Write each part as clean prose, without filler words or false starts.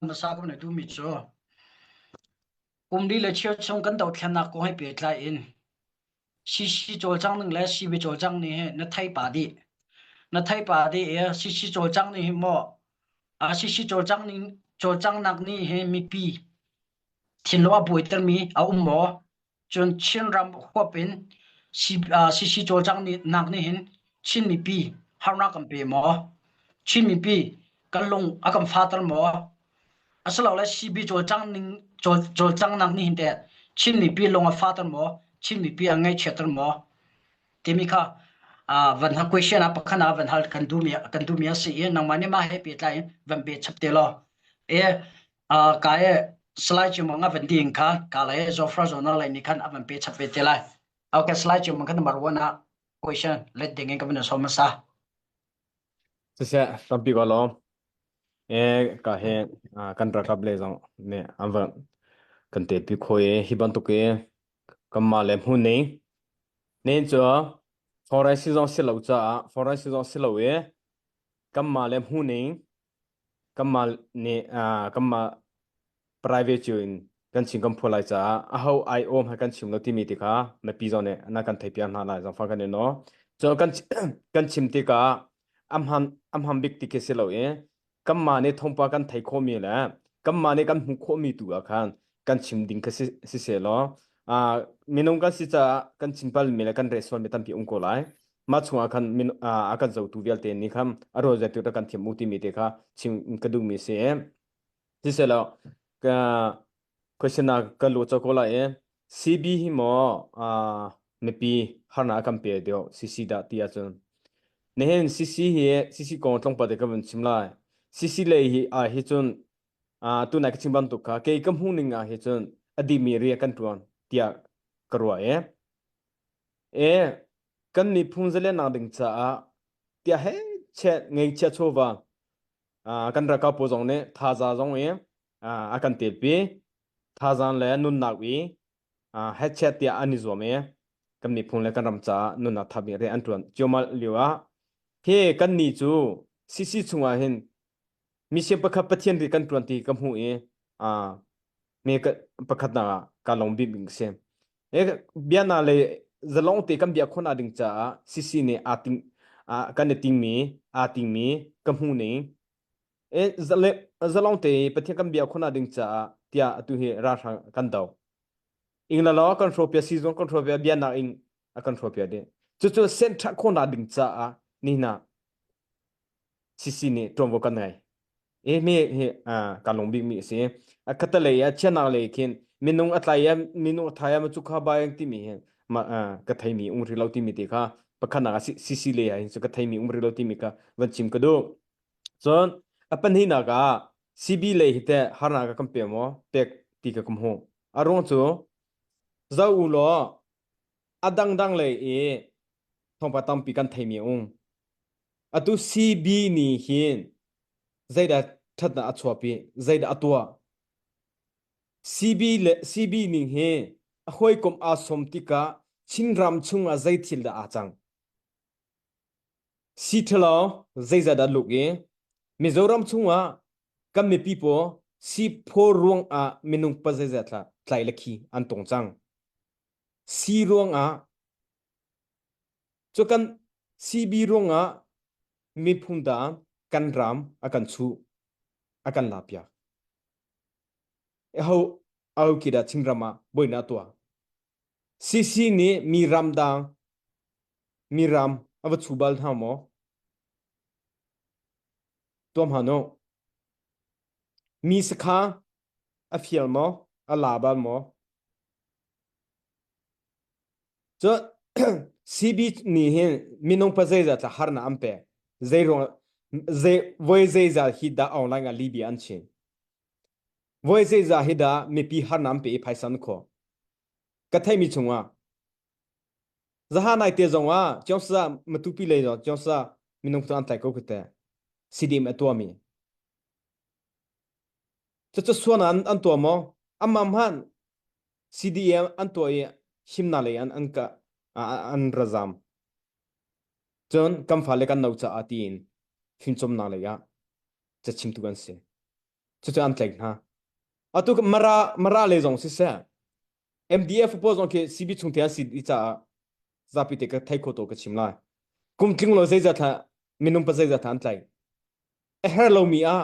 มาซาก็ในดูมิจ่อดีเลยเชียวชงกันดาวเทียนนักก็ให้เปลี่ยนใจอินซีโจจังนึงและซีบีโจจังนี่นัทไทยป่าดีซีโจจังนี่หมอซีโจจังนี่โจจังนักนี่มีปีทินว่าบุยเตมีเอาหมอจนเชียนรำหัวเป็นซีโจจังนี่นักนี่ชินมีปีฮารักกันเปหมอชินมีปีกันลงอากันฟาตร์หมอasal awla CB jolchang ning jolchang nak ni hinte chin mi pi longa father mo chin mi pi angai chetar mo temika van ha question apakhana van hal kan du mi si nang mani ma happy tlai van be chapte lo e ka e slide chu manga van ding kha ka la e zofra zona lai ni khan avan be chape te lai okay slide chu manga number 1 question let ding ka ban so ma sa se tampi ko lo ka he kan ra kap le jong ne avan kan te pi khoe hiban to ke kamma le mu ne cho forai season se lo cha forai season se lo e kamma le mu ne kamma ne kamma private join kan ching kam pholai cha a how I om ha kan chim lo ti mi ti kha na pi jong ne na kan thai pian na la jong fa kan no cho kan chim ti ka am ham big ti ke se lo e kamma ne thongpa kan thai kho mi la kamma ne kan hu kho mi tu a khan kan chim ding ka si se lo minung kan si cha kan chimpal mi la kan respond metam pi ungko lai ma chunga khan min akan zau tu vial te ni kham aro ja tu ta kan thiam muti mi te kha chim kadung mi se si se lo ka question na ka lo cha ko la e cb hi mo ne pi harna compare dio cc da tia chun nehen cc ko tong pa de ka ban chim lai cc le hi hi chun tu na ka chimban tu ka ke kam hu ning hi chun adi mi ri kan tuan tia karwa kan ni phunzale na ding cha tia he che ngei che chowa kan ra ka po jong ne tha za jong akan te pi tha zan le nun na wi he che tia ani zo me kan ni phun le kan ram cha nun na thabi re an tuan choma liwa he kan ni chu cc chunga hin mi se pakha pathian ri kan tuan ti kam hu me ka pakhat na ka long bi bing sem biana le zalong te kam bia khona ding cha cc ne ating kan ting mi kam hu ne zalong te pathian kam bia khona ding cha tia tu he ra kan daw ingla law control pia season control pia biana in control pia de chu sen tha khona ding cha ni na cc ne tombo kan ngai me he ka long bi mi se akhatale ya chana le khin minung atlaya minung athaya ma chu kha ba yang ti mi he ma ka thai mi ungri lo ti mi te kha pakhana cc le ya so ka thai mi ungri lo ti mi ka wan chim ka do son apan hi na ga cb le hi te harna ka compare mo tek ti ka kum ho arong chu za u lo adang dang le thong pa tam pi kan thai mi ung atu cb ni hin zaida thatna achwa pi zaida atwa cb ning he ahoi kom asom tika chinram chunga zaithil da achang sithlo zaiza da luge mizoram chunga kammi pipo si phor ruang minung pa zaiza thla thlai lakhi an tongchang si ruang chokan cb ruang mi phunda kan ram akan chu akan lapya au kida chingrama boina tua cc ni miram ava chubal thamo tom hano mi sakha afial mo alabal mo cho cb ni hen minong pa zaiza ta harna ampe zairo voi zaiza hida online a libi anchin voi zaiza hida mi pi harna ampe phaisan kho kathai mi chunga zaha nai te zonga chongsa matupi le jo chongsa minong tan tai ko khute cdm atwami cho suana an to mo amam han cdm an to himna le an ka an razam chon kam phale kan nau cha atin finchom na le ya chachim tu gan se chu an tlek ha atu mara le jong si se MDF po jong ke CB chungtia si cha zapite ka thai kho to ka chimla kum tling lo zai za tha minum pa zai za than tlai e her lo mi a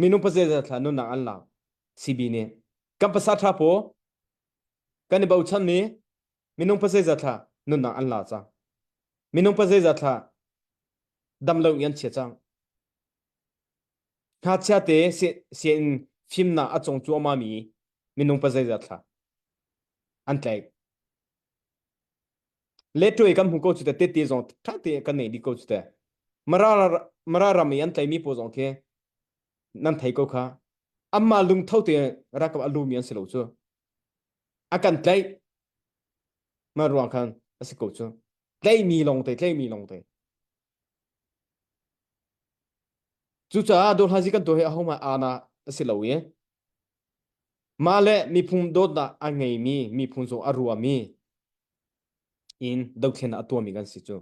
minum pa zai za tha no na an la CB ne kam pa sa tha po kan ba ucham ni minum pa zai za tha no na an la cha minum pa zai za tha dam lo yan che chang ha cha te se film na achong chu ma mi minung pa zai za tha an tlai letoi kam hu ko chu te te zong tha te kan nei di ko chu te mara ram yan tlai mi po zong ke nan thai ko kha amma lung thau te ra ka alu mian se lo chu akan tlai ma ruang khan asi ko chu tlai mi long te chu cha do haji kan to he ahoma ana asi lo ye male mi phum do da angai mi phun zo arua mi in dokhen atomi gan si chu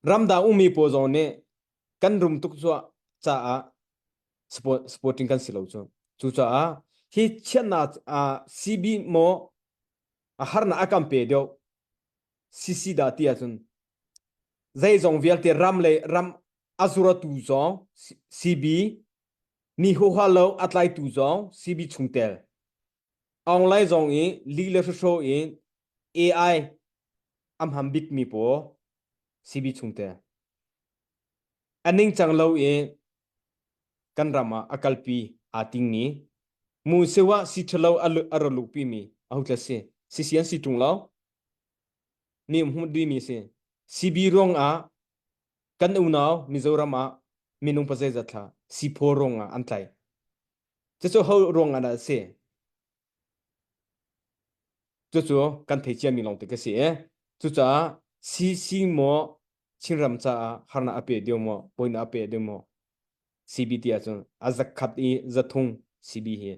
ramda umi po zo ne kan rum tuk chu cha a sporting kan si lo chu cha a hi chena a CB mo a harna akam pe deu CC da tia chun zai zong vialte ram azura tu zong CB ni ho halo atlai tu zong CB chungtel online zong in li le show in AI am ham bit mi po CB chungtel aning changlo in kan rama akalpi ating ni mu sewa si thalo aralu pi mi ahutla se sisian si tunglaw ni humdi mi se CB rong a kan unaw Mizoram a minung pa zai zatha si4 rong a antlai chu ho rong ana se chu kan thei chia mi long te ka se chu cha CC mo chingram cha harna ape deu mo poina ape deu mo CBT a chun azak khat i zathung CB he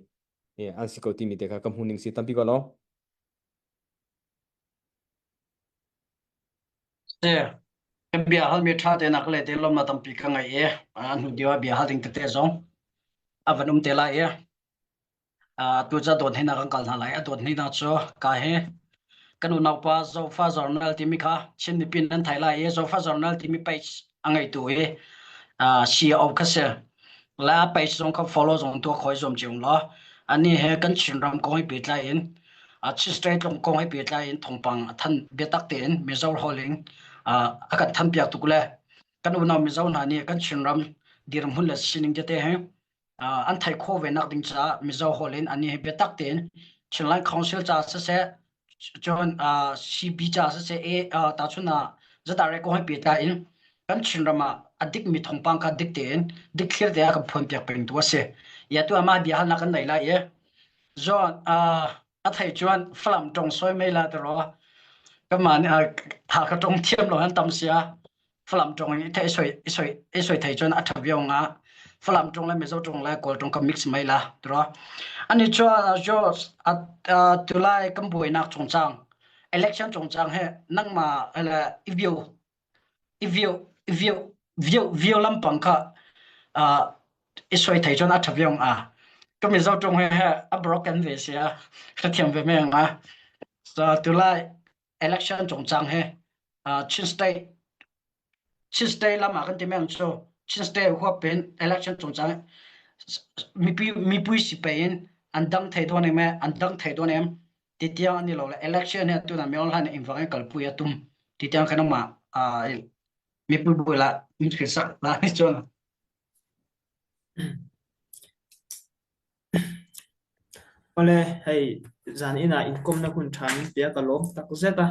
an sikoti mi te ka kam huning si tampi ko lo se bia hal mi tha te nak le te lom na tampi ka ngai e an hu diwa bia hal ding te zong avanum te la e tu cha don hena kan kal na lai a don hena cho ka he kanu nau pa zo fa journal ti mi kha chin ni pin an thaila e zo fa journal ti mi page angai tu e si of ka se la page zong ka follow zong to khoi zom chung lo ani he kan chin ram ko hi pit la in chi straight long ko hi pit la in thongpang than be tak ten mezor holing akan than piak tukule kan una mezor na ni kan chin ram diram hun la sining jate he an thai kho ve nak ding cha mezor holin ani he be tak ten chinlai council cha se John CB cha se ta chuna za direct ko hi pit la in kan chin rama adik mi thongpang ka dik ten dik clear te ka phon piak peng tu se ya tu ama dia hal na kan nei la ye John a thai chuan flam tong soi mai la ro ka man tha ka tong thiam lo han tam sia flam tong ni thai soi thai chuan a thabiong nga flam tong la me zo tong la kol tong ka mix mai la ro ani chua jo tulai kam boi nak chong chang election chong chang he nang ma ala view lampang kha isoi thai chuan a thabiongก็มีเจ้าตรงให้broken เวเสียก็เทียมไปไม่ยังตัวไล่ election จงจังให้ชินสเตย์ละมากันที่ไม่ยังโชชินสเตย์หัวเป็น election จงจังมีปุ้ยสิเป็นอันดังไทยตัวนี้ไหมอันดังไทยตัวนี้ติดยังนี่เราเลย election เนี่ยตัวนั้นไม่เอาให้อินฟังให้กับปุ้ยตุ้มติดยังกันมามีปุ้ยละมีขึ้นสักละนี่จนole hei zan ina income na kun than pia ka lom tak zeta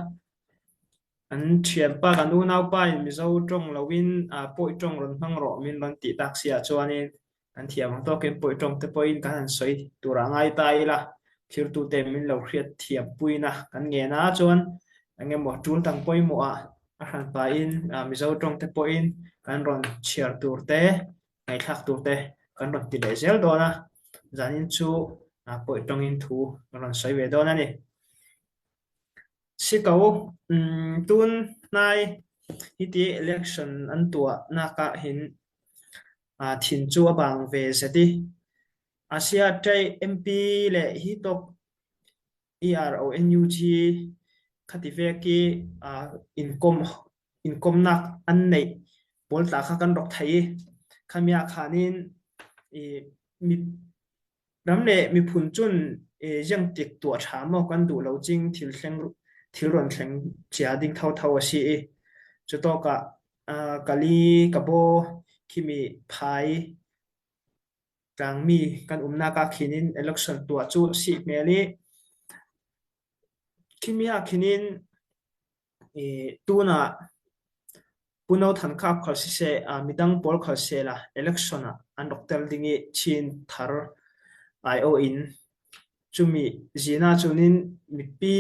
an thiam pa kan u nau pa in mi zo tong lowin poi tong ron hang ro min ban ti tak sia chuanin an thiam to ke poi tong te poin kan soi tura ngai tai la thir tu te min lo khriat thiam puina kan nge na chuan ange mo tul tang poi mo a han pa in mi zo tong te poin kan ron chiar tur te ngai thak tur te kan ron ti le zel do na zanin chu poi tong in thu ron soi ve do na ni sikau tun nai hiti election an tua na ka hin ถิ่นจัวบางเวเสติอาเซียใจ MP และฮิตก ERONUG คติเวกีอินคมนักอันในบอลตากันรกไทยขมีอาคานินมีรำเนมีพุนจุนยังติดตัวชามอกันดูเราจริงทิลรอนแข็งเจียดิ้งเท่าสิจุดต่อกะกะลีกะโบคิมีพายกลางมีกันนากาคินิน election ตัวจูสิเมลีคิมีอาคินินตูน่ะปุณเอาทันคับขอสิเซมีดังบอลขอเซละ election อันดอกเตลดิ้งชินทาร์ IO in จุมีจีน่าจุนินมีปี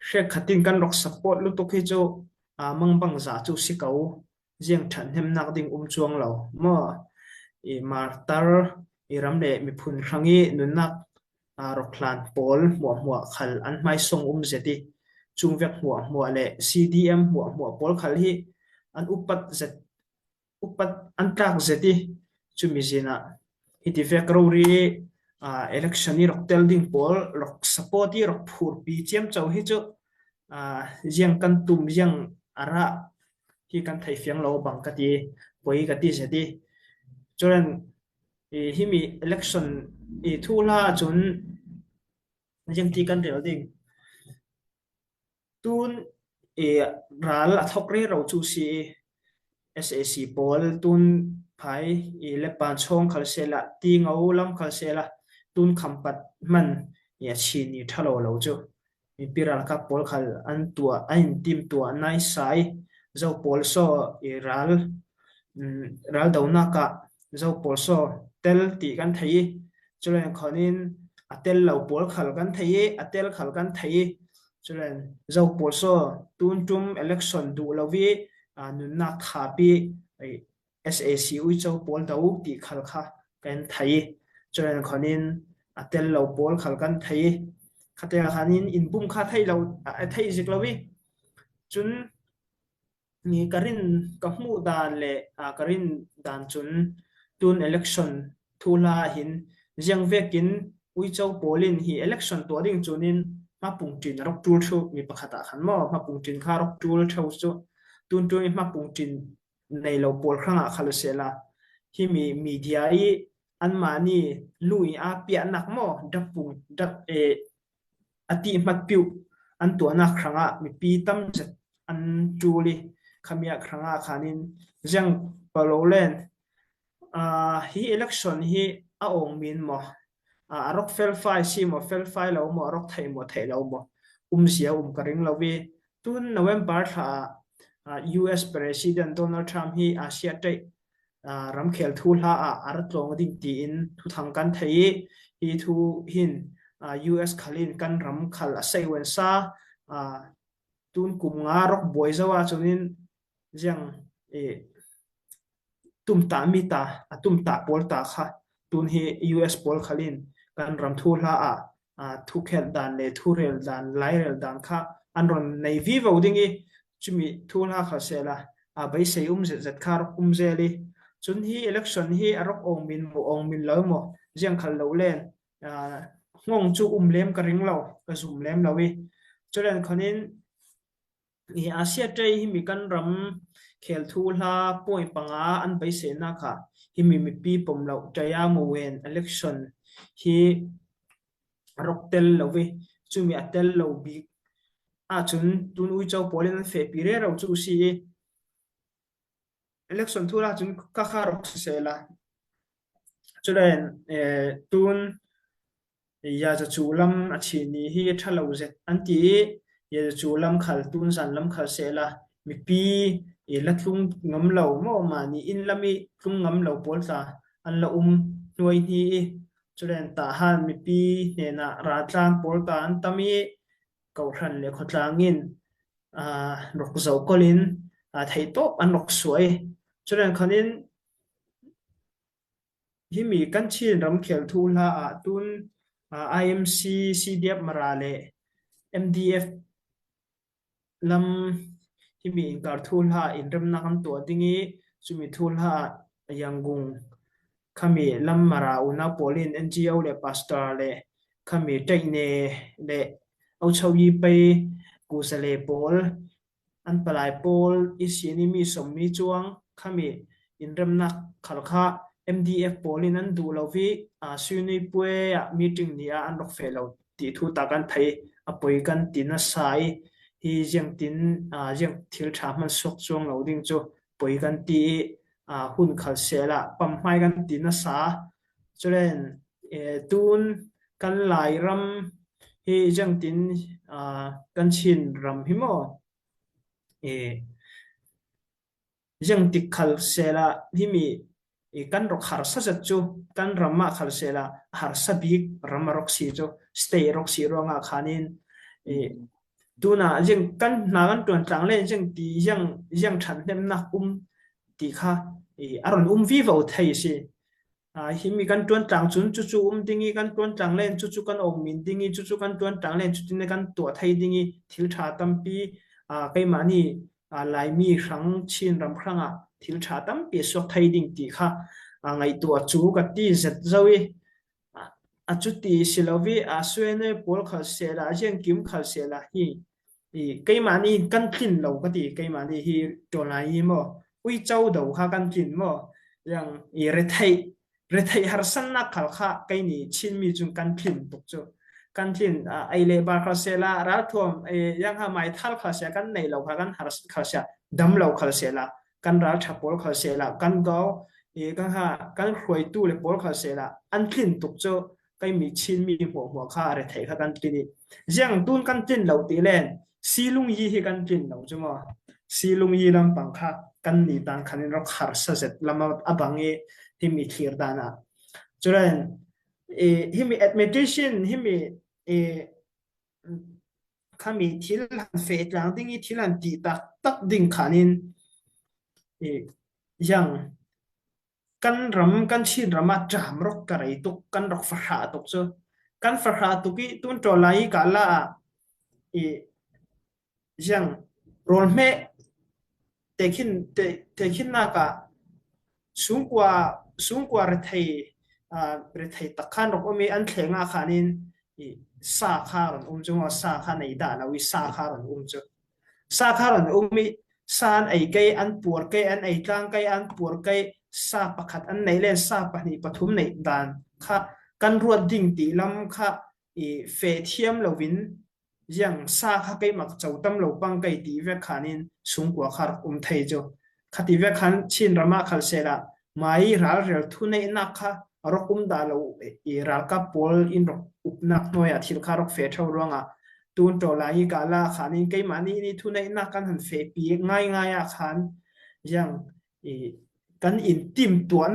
เช็คขัดตินกันรก support ลุตุกให้จูมังบังจ่าจูสิเกาเจียงฉันเห็นนักดิ้งจวงเราเมื่อมาร์ตาร์รำเดมีพุนครั้งนี้นุนนักรกลานปอลหัวขัลอันไม่ส่งเจติจุงเวกหัวเล่ CDM หัวปอลขัลที่อันอุปัดอันตรากเจติจุมีจีน่าฮิติเวกเราเรียelection นี้รกเตลดิ้งปอลรก support ที่รกพูดปีเจียมเจ้าให้จูยังกันตุ่มยังอาระที่กันไทยเฟียงเราบังกติป่วยกติเสดีจนที่มี election ทุลาจนยังตีกันเดียวดิ่งตุนรัลทอกเรเราจูซี SAC ปอลตุนไพ่เล็บปานช่องขัลเซละตีเงาลำขัลเซละตุนคำปัดมันชินีทะเลเราจูมีปีรัลกับปอลขัลอันตัวอันทีมตัวนายสายเจ้าปอลโซรัลดาวนักเจ้าปอลโซเตลตีกันไทยจนคนนี้เตลเราปอลขัลกันไทยเตลขัลกันไทยจนเจ้าปอลโซตุนจุ่ม election ดูเราวินุนนักขาปี SAC วิเจ้าปอลดาวตีขัลกันไทยจนคนนี้เตลเราปอลขัลกันไทยขัดอย่างนี้อินบุ้มข้าไทยเราไทยจิกเราวิจนนี่การินกับมูดานเล่การินดานจนตุน election ทุลาหินยังเวกินวิเจ้าโพลินฮี election ตัวดิ่งจุนินมาปุ่งจินรกจูลชูมีประคตาขันมาปุ่งจินข้ารกจูลชูตุนมาปุ่งจินในเราโพลครั้งขัลเซลาที่มีมีเดียอันมานี่ลุยเปียนักมอดับปุ่งดับอติมัดปิวอันตัวนักครั้งมีปีตั้มจัดอันจูลีขมีครั้งขานินยังปโลเลนฮี election ฮีองมินมอรกเฟลไฟซีมอเฟลไฟเรามอรกไทยเรามอเสียกระริงเราเวตุนโนเวมเบอร์ท่าUS President Donald Trump ฮีอาเซียใจรำเขลทูลารัตลงดิ่งตีอินทุทางกันไทยฮีทูหินUS ขลินกันรำขลเซเวนซาตุนกุมงารกบอยซะว่าจนินยังตุมตามิตาตุมตาปอลตาค่ะตุนเฮ US ปอลขลินกันรำทูลาทุกเฮลดานเลทูเรลดานไลเรลดานค่ะอันรอนในวิวดิ่งจุมีทูลาค่ะเสละไปเสียเจ็ดคาร์เซลีจนฮี election ฮีอรกองมินแล้วมยังขัลเลวเลนงงจูเล่มกระริงเรากระสุมเล่มเราวิจนคนนี้อาเซียใจฮิมีกันรำเขลทูลาป่วยปังอันไปเสนาค่ะฮิมีปีปมเราใจยามเวน election ฮิรกเตลเราวิจูมีเตลเราบีจนตุนอุจเจ้าปอลินเฟปีเรเราจูซี election ทูลาจนข้ารกเสละจนตุนอยากจะจูลำอาชีนี้ที่ถ้าเราเสร็จอันที่อยากจะจูลำขัลตุนสันลำขัลเสละมีปีลัดลุงงำเหล่าเมื่อมานี่อินละมีลุงงำเหล่าปอลตาอันละหน่วยนี้จนตาหันมีปีเนี่ยนะราชานปอลตาอันตามีเก่าทันเลยขดลางินรกเจ้ากลินไทยโต๊ะอันรกสวยจนคนนี้ที่มีกันชีนรำเขียวทูลาตุนIMC CDF มาราเล MDF ลำที่มีการทูลาอินรำนักตัวดิ้งจุมีทูลา yangung khami lam mara una polin NGO le pastor le khami taine le au chawi pe ku sale pol an palai pol isini mi sommi chuang khami inram nak khalkha MDF polin an du lovi suni pue meeting nia an rok felo ti thu takan thai apoi kan tin sai hi jeng tin jeng thil tha man sok chuang lo ding chu poi kan ti hun khal sela pam mai kan tin sa chulen tun kan lai ram hi jeng tin kan chin ram hi mo jeng tik khal sela hi mi kan rok har sa chu kan rama khal sela har sa bik ramarok si chu stay rok si ronga khanin tuna jeng kan na kan tuan tlang len jeng ti jeng than dem na ti kha aron vi vo thai si hi mi kan tuan tlang chun chu dingi kan tuan tlang len chu kan min dingi chu kan tuan tlang len chu tin kan to thai dingi thil tha tampi kai mani lai mi rang chin ram khranga thil tha tampi sok thai ding ti kha ngai to chu ka ti zet zawi chu ti silovi suene pol khal sela jeng kim khal sela hi kai mani kan thin lo ka ti kai mani hi to lai mo ui chau do kha kan thin mo yang re thai har san na khal kha kai ni chin mi chung kan thin tuk chu kan thin ai le ba khal sela ra thom yang ha mai thal khal sia kan nei lo kha kan har khal sia dam lo khal sela kan ra tha pol khal sela kan go kan ha kan khoi tu le pol khal sela an thin tuk chu kai mi chin mi ho kha re thai kha kan tin jang tun kan tin lo ti len silung yi hi kan tin lo chu mo silung yi lam pang kha kan ni tan khanin ro khar sa set lama abange hi mi thir dana churan hi mi admission hi mi khami thil han fe tlang ding i thil an ti tak ding khanin yang kan ram kan chin rama jam rok karai tuk kan rok fa tuk chu kan fa tu ki tun to lai ka la yang rol me tekin na ka sungkwa re thai takhan rok omi an thlenga khanin sa kharon chung sa kha nei da la wi sa kharon chu sa kharon omi san ai kai an pur kai an ai tlang kai an pur kai sa pakhat an nei len sa pani pathum nei dan kha kan ruat ding ti lam kha fe thiam lovin yang sa kha kai mak chautam lo pang kai ti ve khanin sungkwa khar thei jo khati ve khan chin rama khal sela mai ral rel thu nei na kha rokum da lo ral ka pol in rok upnak noya thil kha rok fe tho ronga tun to lai ka la khanin kai mani ni thu nei na kan han fe pi ngai a khan yang kan in tim tua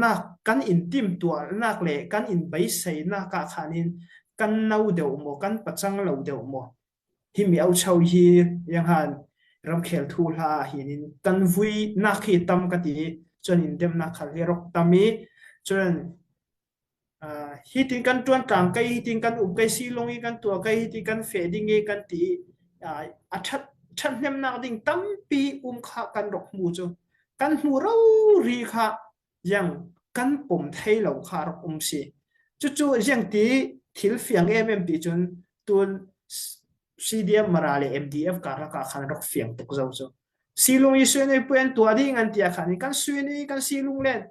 nak le kan in bai sei na ka khanin kan nau deu mo kan pachang lo deu mo hi mi au chau hi yang han ram khel thu la hinin kan vui na khi tam ka ti chon in dem na khal rok tami chon hi tin kan tuan tang kai hi tin kan kai si longi kan tua kai hi tin kan fe ding e kan ti chan nem na ding tampi kha kan rok mu chu kan hu ro ri kha yang kan pom thei lo kha rok si chu yang ti thil fiang ti chun tun CDM marale MDF ka khan rok fiang tuk zo chu silung i suene pen tua ding an tia khan kan suene kan silung len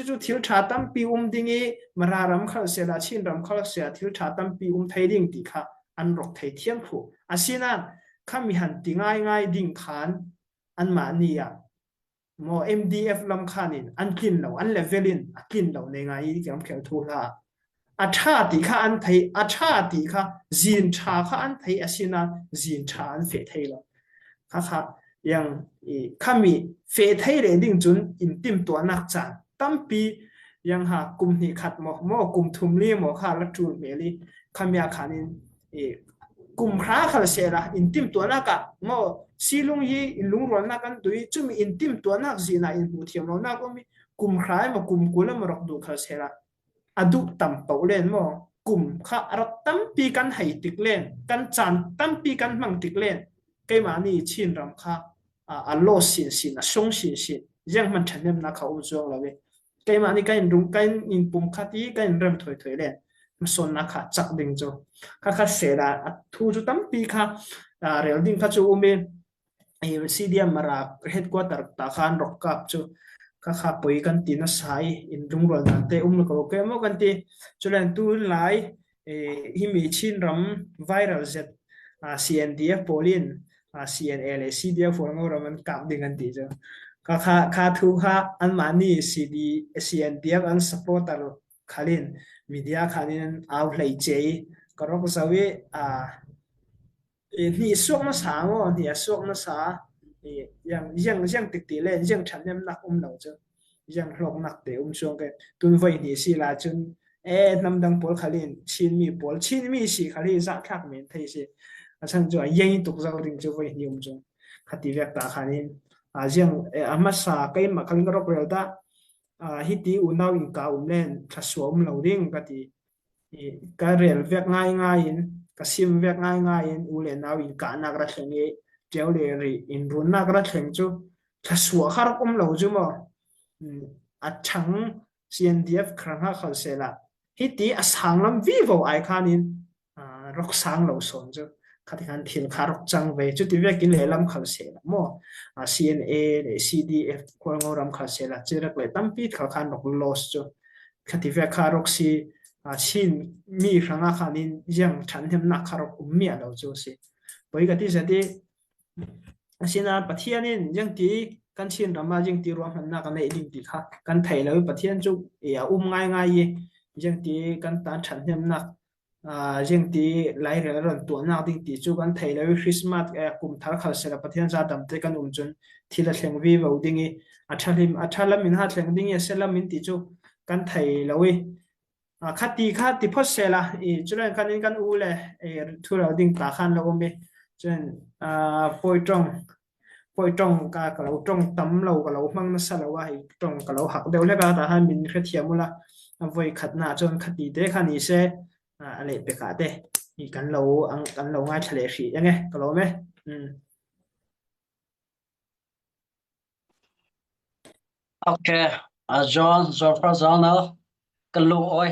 chu thil tha tam pi dingi mararam khal sela chin ram khal sia thil tha tam pi thei ding ti kha an rok thei thiam khu asina khami han ti ngai ding khan an ma nia mo MDF lam khanin an kin lo an levelin akin lo ne ngai kam khel thu la atha ti kha an thei atha ti kha zin tha kha an thei asina zin tha an fe thei lo kha yang khami fe thei le ding chun in tim to nak chan tampi yang ha kum ni khat mo kum thum li mo kha la tu meli khamya khanin kum kha khal sela in tim to na ka mo silung yi lung ron na kan tui chumi in tim to na zina in hu thiam lo na ko mi kum khrai mo kum kulam rok du khal sela adu tam pau len mo kum kha rat tampi kan hai tik len kan chan tampi kan mang tik len kai ma ni chin ram kha a lo sin a song sin yang man thanem na kha u zong la we cái mà ni cái rung cái in pum khát tí cái rem thổi thổi lên mà son na khát chắc đinh cho khát sẽ là thu cho tấm pi khát rel đinh khát cho ume CDM mara headquarter ta khan rock up cho khát poi kan tin na sai in rung ro na te ko ke mo kan ti cho len tu lai hi mi chin ram viral z CNDF polin CNL CDF for ngo ram kam ding kan ti cho kha thu kha an mani CNDF an supporter khalin media khalin out lai che karok sawi ni suak na sa ngo ni suak na sa yang tik ti len yang chan nem nak lo cho yang hlok nak te chong ke tun voi ni si la chun nam dang pol khalin chin mi si khali za khak men thei si achang jo yang tuk zau ring cho voi ni chong khati vek ta khalin yang amasa kai ma khalin ro rel ta hiti unaw in ka len thasuam lo ring kati ka rel vek ngai in kasim vek ngai in ulen naw in ka nak ra thlenge tel le ri in run nak ra thleng chu thasua khar lo chu mo achang CNDF khranga khal sela hiti asang lam vivo ai khanin rok sang lo son chu khati khan thil kharok chang ve chu ti vekin le lam khal sela mo CNA le CDF ko ngoram khal sela chirak le tampi khal khan nok loss chu khati ve kharok si chin mi ranga khanin yang than hem nak kharok ummi lo chu si poi ka ti sati asina pathianin yang ti kan chin rama jing ti rom han na kan nei ding ti kha kan thai lo pathian chu ngai yang ti kan ta than hem nak jing ti lai re ron tu na ding ti chu kan thai lo Christmas kum thar khal sela pathian za dam te kan chun thila thleng vi vo dingi athalam in ha thleng ding ya selam min ti chu kan thai lo khati phos sela chulen kan u le thu lo ding ta khan lo me chen poi trong ka lo trong tam lo ka lo mang na sa lo wa hi trong ka lo hak deu le ka ta han min kha thiamula voi khat na chon khati te khani se ale pe ka te ni kan lo ngai thale hri yange ka lo me okay John Zofrazana kan lu oi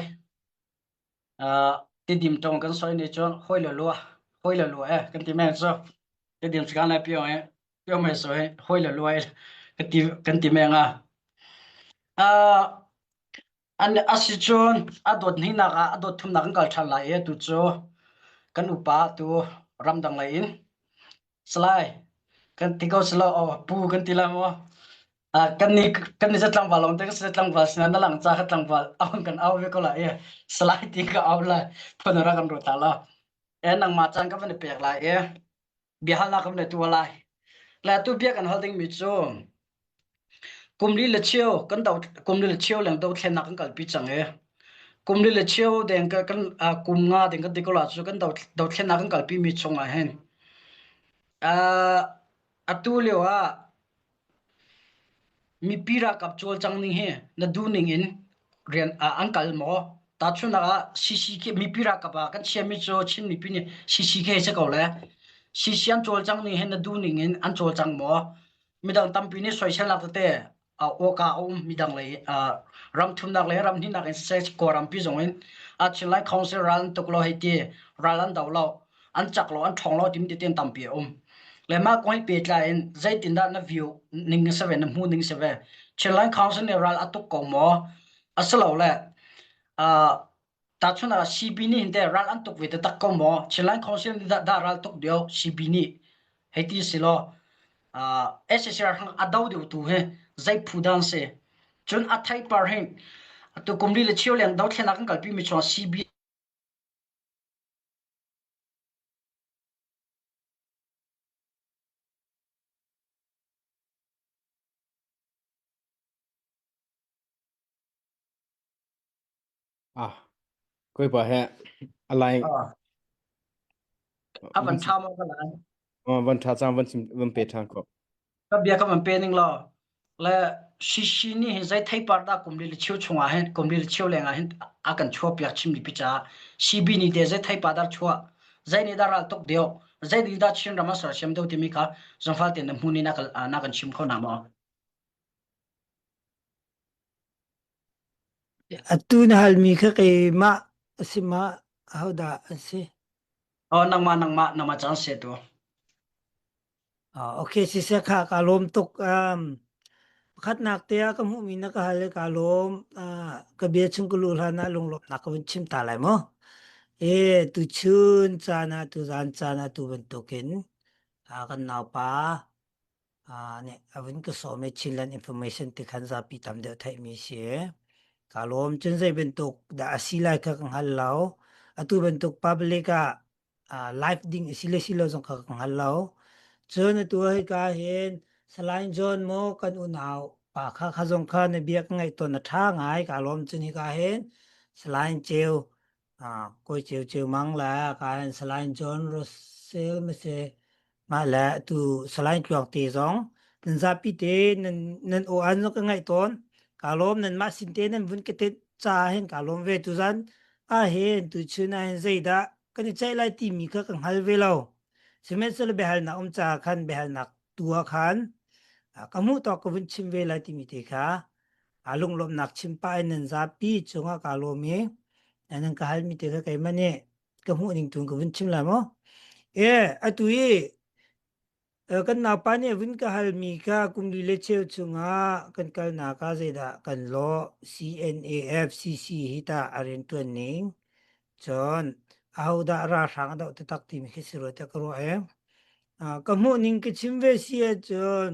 ti dim tong kan soi ni chon hoi lo kan ti men so ti dim skan la pio pio me soi hoi lo kan ti men an asichon adot ni na adot thum na kan kal thal lai tu cho kan upa tu ram dang lai in slai kan ti ko slo pu kan ti la mo kan ni satlang balong te satlang bal sna na lang cha khatlang bal aw kan aw ve ko la slai ti ka aw la phonora kan ro ta la nang ma chang ka ban pek la bihal na kam ne tu la tu bia kan holding mi chu kumli le cheu kan dau kumli le cheu lang dau thlen na kan kal pi chang kumli le cheu den ka kan kum nga den ka dikola chu kan dau thlen na kan kal pi mi chunga hen atu lewa mi pira kap chol chang ning he na du ning in rian angkal mo ta chu na cc ke mi pira ka ba kan chemi cho chin mi pini cc ke se ko le cc an chol chang ning he na du ning in an chol chang mo midang tampi ni soi sel la te oka midang le ram thum nak le ram ni nak se ko ram pi jong in chilai council ran toklo he ti ralan daw lo an chak lo an thong lo tim ti ten tampi le ma koi pe tla in zai tin da na view ning 7 na mu ning 7 chilai council ne ral atuk ko mo asalo le ta chuna CB ni inte ral an tuk we ta ko mo chilai council ni da ral tuk dio CB ni heti silo SSR hang adau de tu he zai phudan se chun athai par hen to kumli le chiu leng dau thena kan kalpi mi chwa CB koi pa he alai aban thamo ka la van tha chang van pe thang ko ka bia ka man pe ning lo le shishi ni he zai thai par da kumli le chiu chunga hen kumli le chiu lenga hen akan chho pya chim ni picha CB ni de zai thai pa dar chwa zai ni da ral tok dio zai di da chin rama sar shem do ti mi kha zongfal ten mu ni na kan chim kho na mo Atuna halmi ka kay ma sima hauda si. nang ma chang se tu Okay si sa ka kalom tok khat nak tia ka mu mina ka hale kalom ka bia chung kululana lunglop na ka chim talai mo tu chun chana tu zan chana tu bentukin kan naw pa ne avin ka so me chilan information ti khan za pi tam de thai mi se kalom chun zai bentuk da asilai ka kang halaw atu bentuk publica live ding sila jong ka kang halaw chun tu hai ka hen salain jon mo kan unaw pa kha jong kha ne biak ngai to na tha ngai kalom chun hi ka hen salain cheu koi cheu mang la ka salain jon ro sel me se ma la tu salain twak ti jong nan za pi te nan o an no ka ngai ton kalom nan ma sin te nan vun ke te cha hen kalom ve tu zan hen tu chuna hen zaida kan chai lai ti mi ka kang hal ve lo semen sel behal na cha khan behal nak tua khan kamu to ko vun chim ve lai ti mi te kha alung lom nak chim pa nan za pi chunga kalom me nan ka hal mi te ka kai mane kamu ning tun ko vun chim la mo atu kan na pa ne vin ka hal mi ka kum li le cheu chunga kan kal na ka zeda kan lo CNAFCC hita arin tuan ning chon au da ra sang da tak ti mi khisiro ta kro kamu ning ke chimve sia chon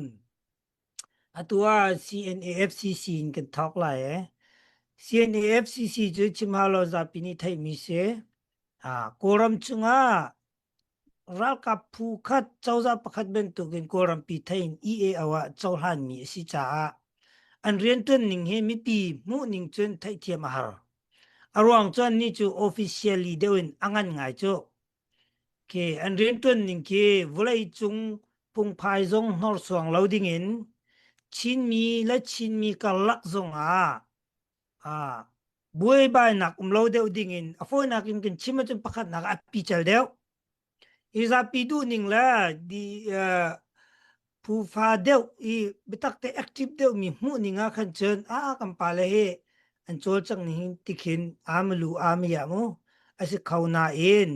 atua CNAFCC in kan thok la CNAFCC ju chimhalo za pini thai mi se koram chunga ral ka phu khat chawza pakhat ben tu gen koram pi thain EA awa chawhan mi si cha an rian tun ning he mi pi mu ning chun thai thiam har arwang chon ni chu officially dewin angan ngai chu ke an rian tun ning ke vulai chung pung phai zong nor suang loading in chin mi la chin mi ka lak zong buai bai nak lo deu ding in afoi nak in kin chima chun pakhat nak api chal deu iza pidu ning la di pu fa deu bitak te active deu mi mu ninga khan chen kan pa le he an chol chang ni tikhin amlu amya mo asi khauna in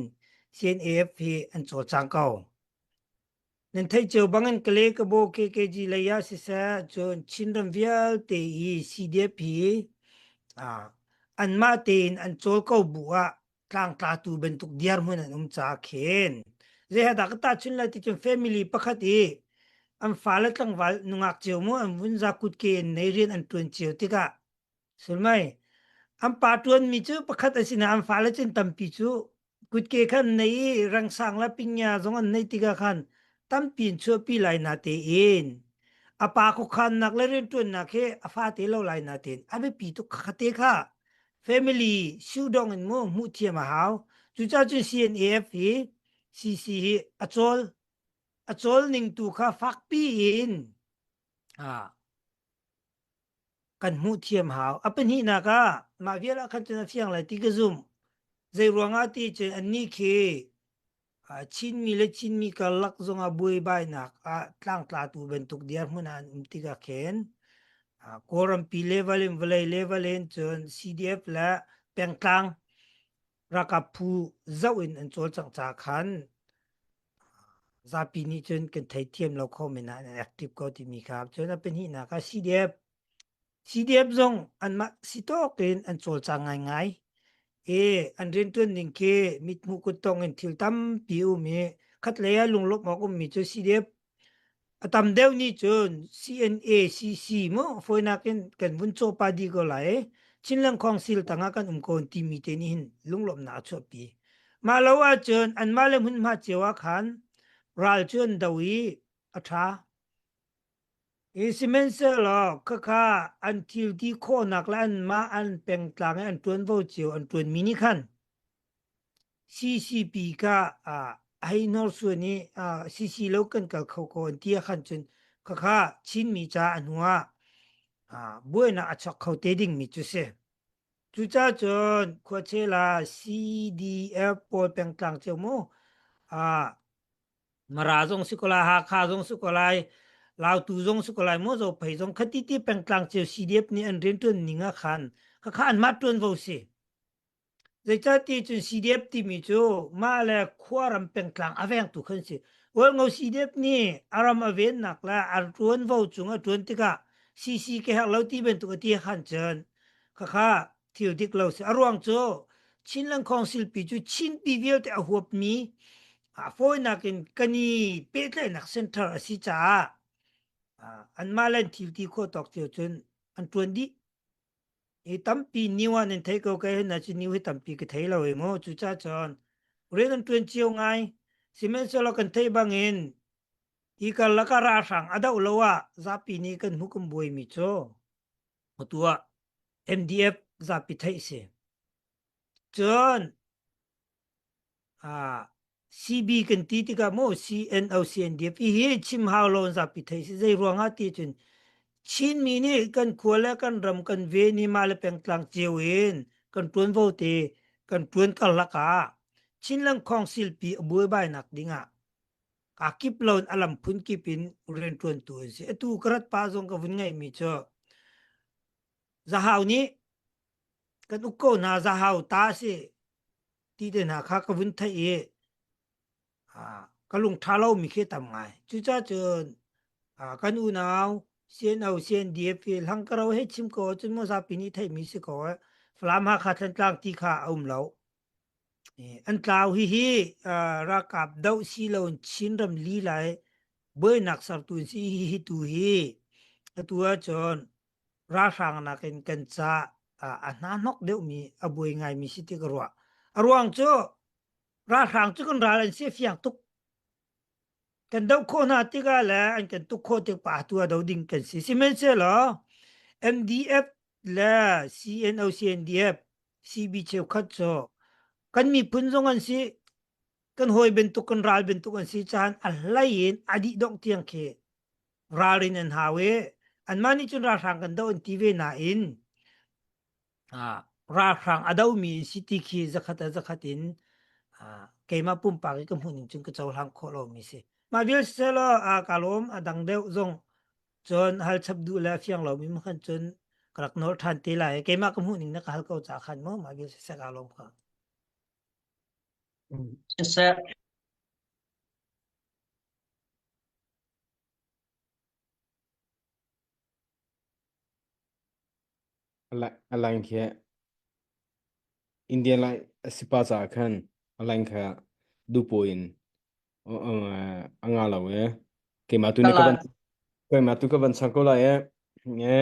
CNAF an chol chang kau nen thai cheu bangan kle ka bo KKG la ya si sa chon chinram vial te CDF an ma ten an chol kau buwa tlang ta tu bentuk diar mun an cha khen ze ha da ta chun la ti chon family pakhat an fala tlang wal nungak cheu mo an vun za kut ke nei rin an tun cheu tika sulmai an pa tuan mi chu pakhat asina an fala chen tampi chu kut ke khan nei rang sang la pinya zong an nei tika khan tampin chu pi lai na te in apa ko khan nak le rin tun na ke afa te lo lai na ten abe pi tu khate kha family shu dong en mo mu thia ma haw chu cha chu CNAF CC achol ning tu kha fak pi in kan mu thiam haw apen hi na ka ma viala khan chana fiang lai ti ka zum zai ruanga ti che anni ke chin mi le chin mi ka lak zonga bui bai nak tlang tla tu bentuk diar mun an ti ka ken koram pi level in level in chon CDF la pengtang rakapu zawin an chol chang cha khan za pi ni chon kan thai thiam lo kho me na active ko ti mi khap chon a pen hi na ka CDF zong an ma sitok in an chol chang ngai an rin tun ning ke mit mu ku tong en thil tam pi u me khat le ya lung lop ma ku mi chu CDF atam deu ni chun CNACC mo foina ken kan bun cho pa di ko lai chinlang khong sil tanga kan kon ti mi te ni hin lung lop na cho pi ma lawa chun an ma le mun ma chewa khan ral chun dawi atha simense lo kha until di kho nak lan ma an peng tlang an tuan vo chiu an tuan mini khan CCP ka ai nor su ni CC local ka kho ko ti khan chun kha chin mi cha anwa buena achak kho te ding mi chu se chu cha chon kho che la CDF pol peng tlang che mo mara jong sikola ha kha jong sikolai lao tu jong sikolai mo zo phai jong khati ti peng tlang che CDF ni an ren tun ninga khan ka kha an mat tun vo si zai cha ti chun CDF ti mi chu ma le khwaram peng tlang aveng tu khan si wal ngau CDF ni aram aven nak la ar tuan vo chung a tuan ti ka CC ke hak lo ti ben tu ka ti khan chen ka kha thiu dik lo si arwang chu chin lang khong sil pi chu chin pi viau te a huap mi a foi nakin kani pe tle nak center asi cha an malan thiu ti kho tok thiu chen an tuan di e tampi niwan en thei ko ka na chi niu he tampi ke thei lo e mo chu cha chon re kan tuen chiu ngai simen so lo kan thei bangin i ka la ka ra sang adau lo wa za pi ni kan hukum boi mi cho tua MDF za pi thei se chon CB kan ti ti ka mo CNDF hi chim hao lo za pi thei se zai ruanga ti chun chin mi ni kan khwala kan ram kan ve ni mal peng tlang chewin kan tuan vo te kan tuan kal la ka chin lang khong sil pi boi bai nak dinga ka kip lon alam phun ki pin ren tuan tu se tu krat pa jong ka vun ngai mi cho za hau ni kan u ko na za hau ta se ti de na kha ka vun thai e ka lung tha lo mi khe tam ngai chu cha chön kan u naw CNDF lang ka ro he chim ko chun mo sa pi ni thai mi se ko flam ha kha than tlang ti kha lo an tlaw hi ra kap dau si lon chin ram li lai boi nak sar tu si hi tu hi atua chon ra sang na kan cha na nok deu mi aboi ngai mi si ti ka arwang cho ra sang chu kan ra lan se fiang tuk kan dau kho na ti ga la an kan tu kho te pa tu dau ding kan si men se lo MDF la CNDF CB cheu khat cho kan mi phun jong an si kan hoi ben tu kan ral ben tu kan si chan alain adi dong tiang khe ralin an hawe an mani chun ra sang kan dau an ti ve na in ra sang adau mi city khi zakhatin keima pum pa ke mun chung ka chaw hang kho lo mi se ma vil se lo kalom adang deu jong chon hal chap du la fiang lo mi khan chon krak nor than te lai keima ka mun na ka hal ko cha khan mo ma vil se kalom ka se alain khe Indian lai sipa cha khan alain kha du point anga la we ke ma tu ne ka ban sang ko la ye nge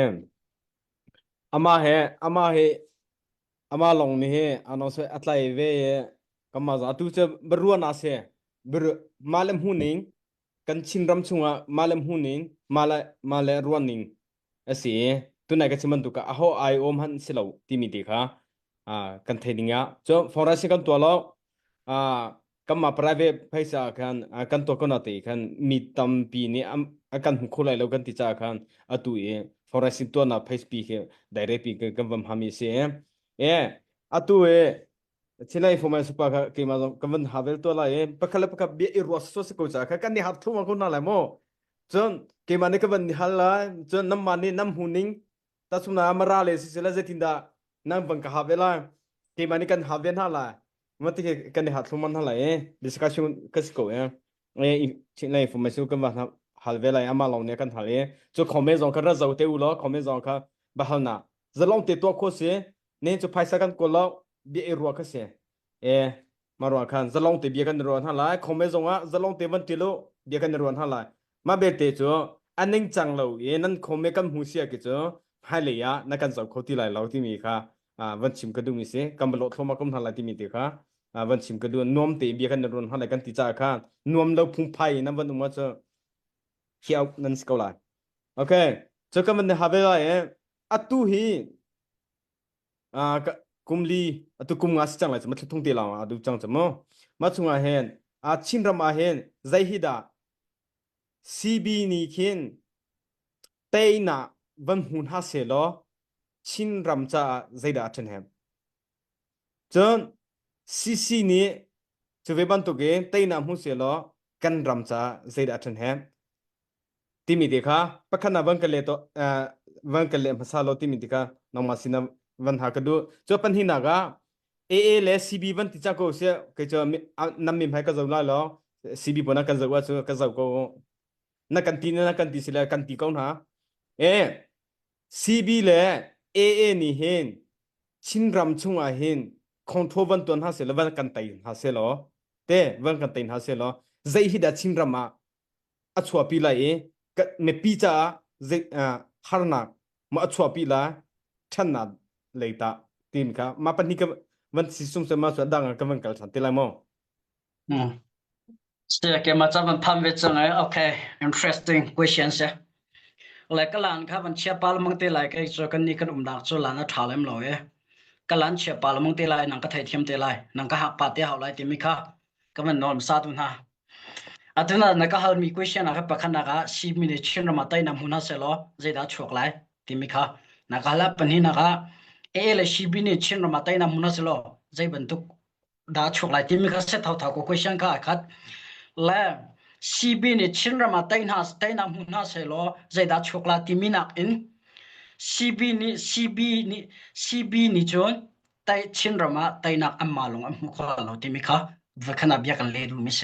ama long ni he ano se atlai ve ye kama za tu che berua na se ber malem huning kan chin ram chunga malem huning mala ruaning asi tu na ka chiman tu ka aho ai om han silo ti mi ti kha kan thaininga cho forasi kan to lo kama private phaisa khan kan to ko na ti khan mi tam pi ni akan khulai lo kan ti cha khan atu e forasi to na face pi ke direct pi ke kam hami se atu e chila information pa ke ma kan havel to la pakhala bi ros so se ko cha kha kan ni hap thuma ko na la mo chon ke mane ka ban hala chon nam mani nam huning ta suna amara le si sela jetinda nang bang ka havela ke mani kan haven hala mati ke kan hat thuman hala discussion kasko chila information kan ba halvela ama long ne kan hale cho comment jong ka ra zau te u lo comment jong ka ba halna zalong te to kho se ne cho phaisa kan ko lo bi ro ka se marwa khan zalong te bi kan ro hala comment jong a zalong te ban ti lo bi kan ro hala ma be te cho aning chang lo nan khome kam hu sia ke cho hale ya na kan zau khoti lai lo ti mi kha van chim ka du mi se kam lo thoma kom hala ti mi te kha van chim ka du nom te bi kan ron hala kan ti cha kha nom lo phung phai na van ma cho hiao nan skola okay cho kam ne have la atu hi kumli atu kum nga chang la ma thung te la adu chang chamo ma chunga hen chin ram a hen zai hi da CB ni khin teina van hun ha se lo chin ram cha zaida chen hem chon CC ni chwe ban to ge teina mu se lo kan ram cha zaida chen hem timi dekha pakhana van kale to van kale masalo timi dekha namasina วันหากระดูจอปันหินากะ AA และ CB วันติจักโกเสียก็จะนำมิมให้กะจะลาลอ CB ปนะกันจะว่าจะกะจะก็นักกันตีสิละกันตีกองหาCB และ AA นี่เห็นชินรำชุงอาเห็นคอนโทรวันตัวหาเสละวันกันไตหาเสลอเตวันกันไตหาเสลอใจฮิดาชินรำมาอัชวาปีไลก็เมปีจ้าใจฮาร์นักมาอัชวาปีไลฉันนัดเลยตาทีมค่ะมาปันนี้ก็วันสิสุมเสมาสวดดังก็วันกันสันติไลมอเสียเกมาจับมันพันเวจังไงโอเค interesting questions เลยก็หลานครับมันเชียปาลมังเตไลก็จะกันนี่กันดักจุลานะถาเลมลอยก็หลานเชียปาลมังเตไลนังก็ไทยเทียมเตไลนังก็หักปาเตหาไลติมิค่ะก็มันนอนซาตุนะอันนั้นนักฮัลมี question นะครับปะคันนัก10 minutes ชินรมาไตนำหุนาเสลอใจดาชกไลติมิค่ะนักฮัลปันนี้นักเลย10 minutes ชินรมาไตนำหุนาเสลอใจบรรทุกดาชกไลติมิค่ะเสร็จเท่าก็ question ค่ะคัดและCB นี่ชินรมาไตนำหุนาเสลอใจดาชกไลติมินักอินCB นี่จนไตชินรมาไตนักอัมมาลงอัมมุขลาติมิค่ะวัคนาเบียกันเลดูมิเส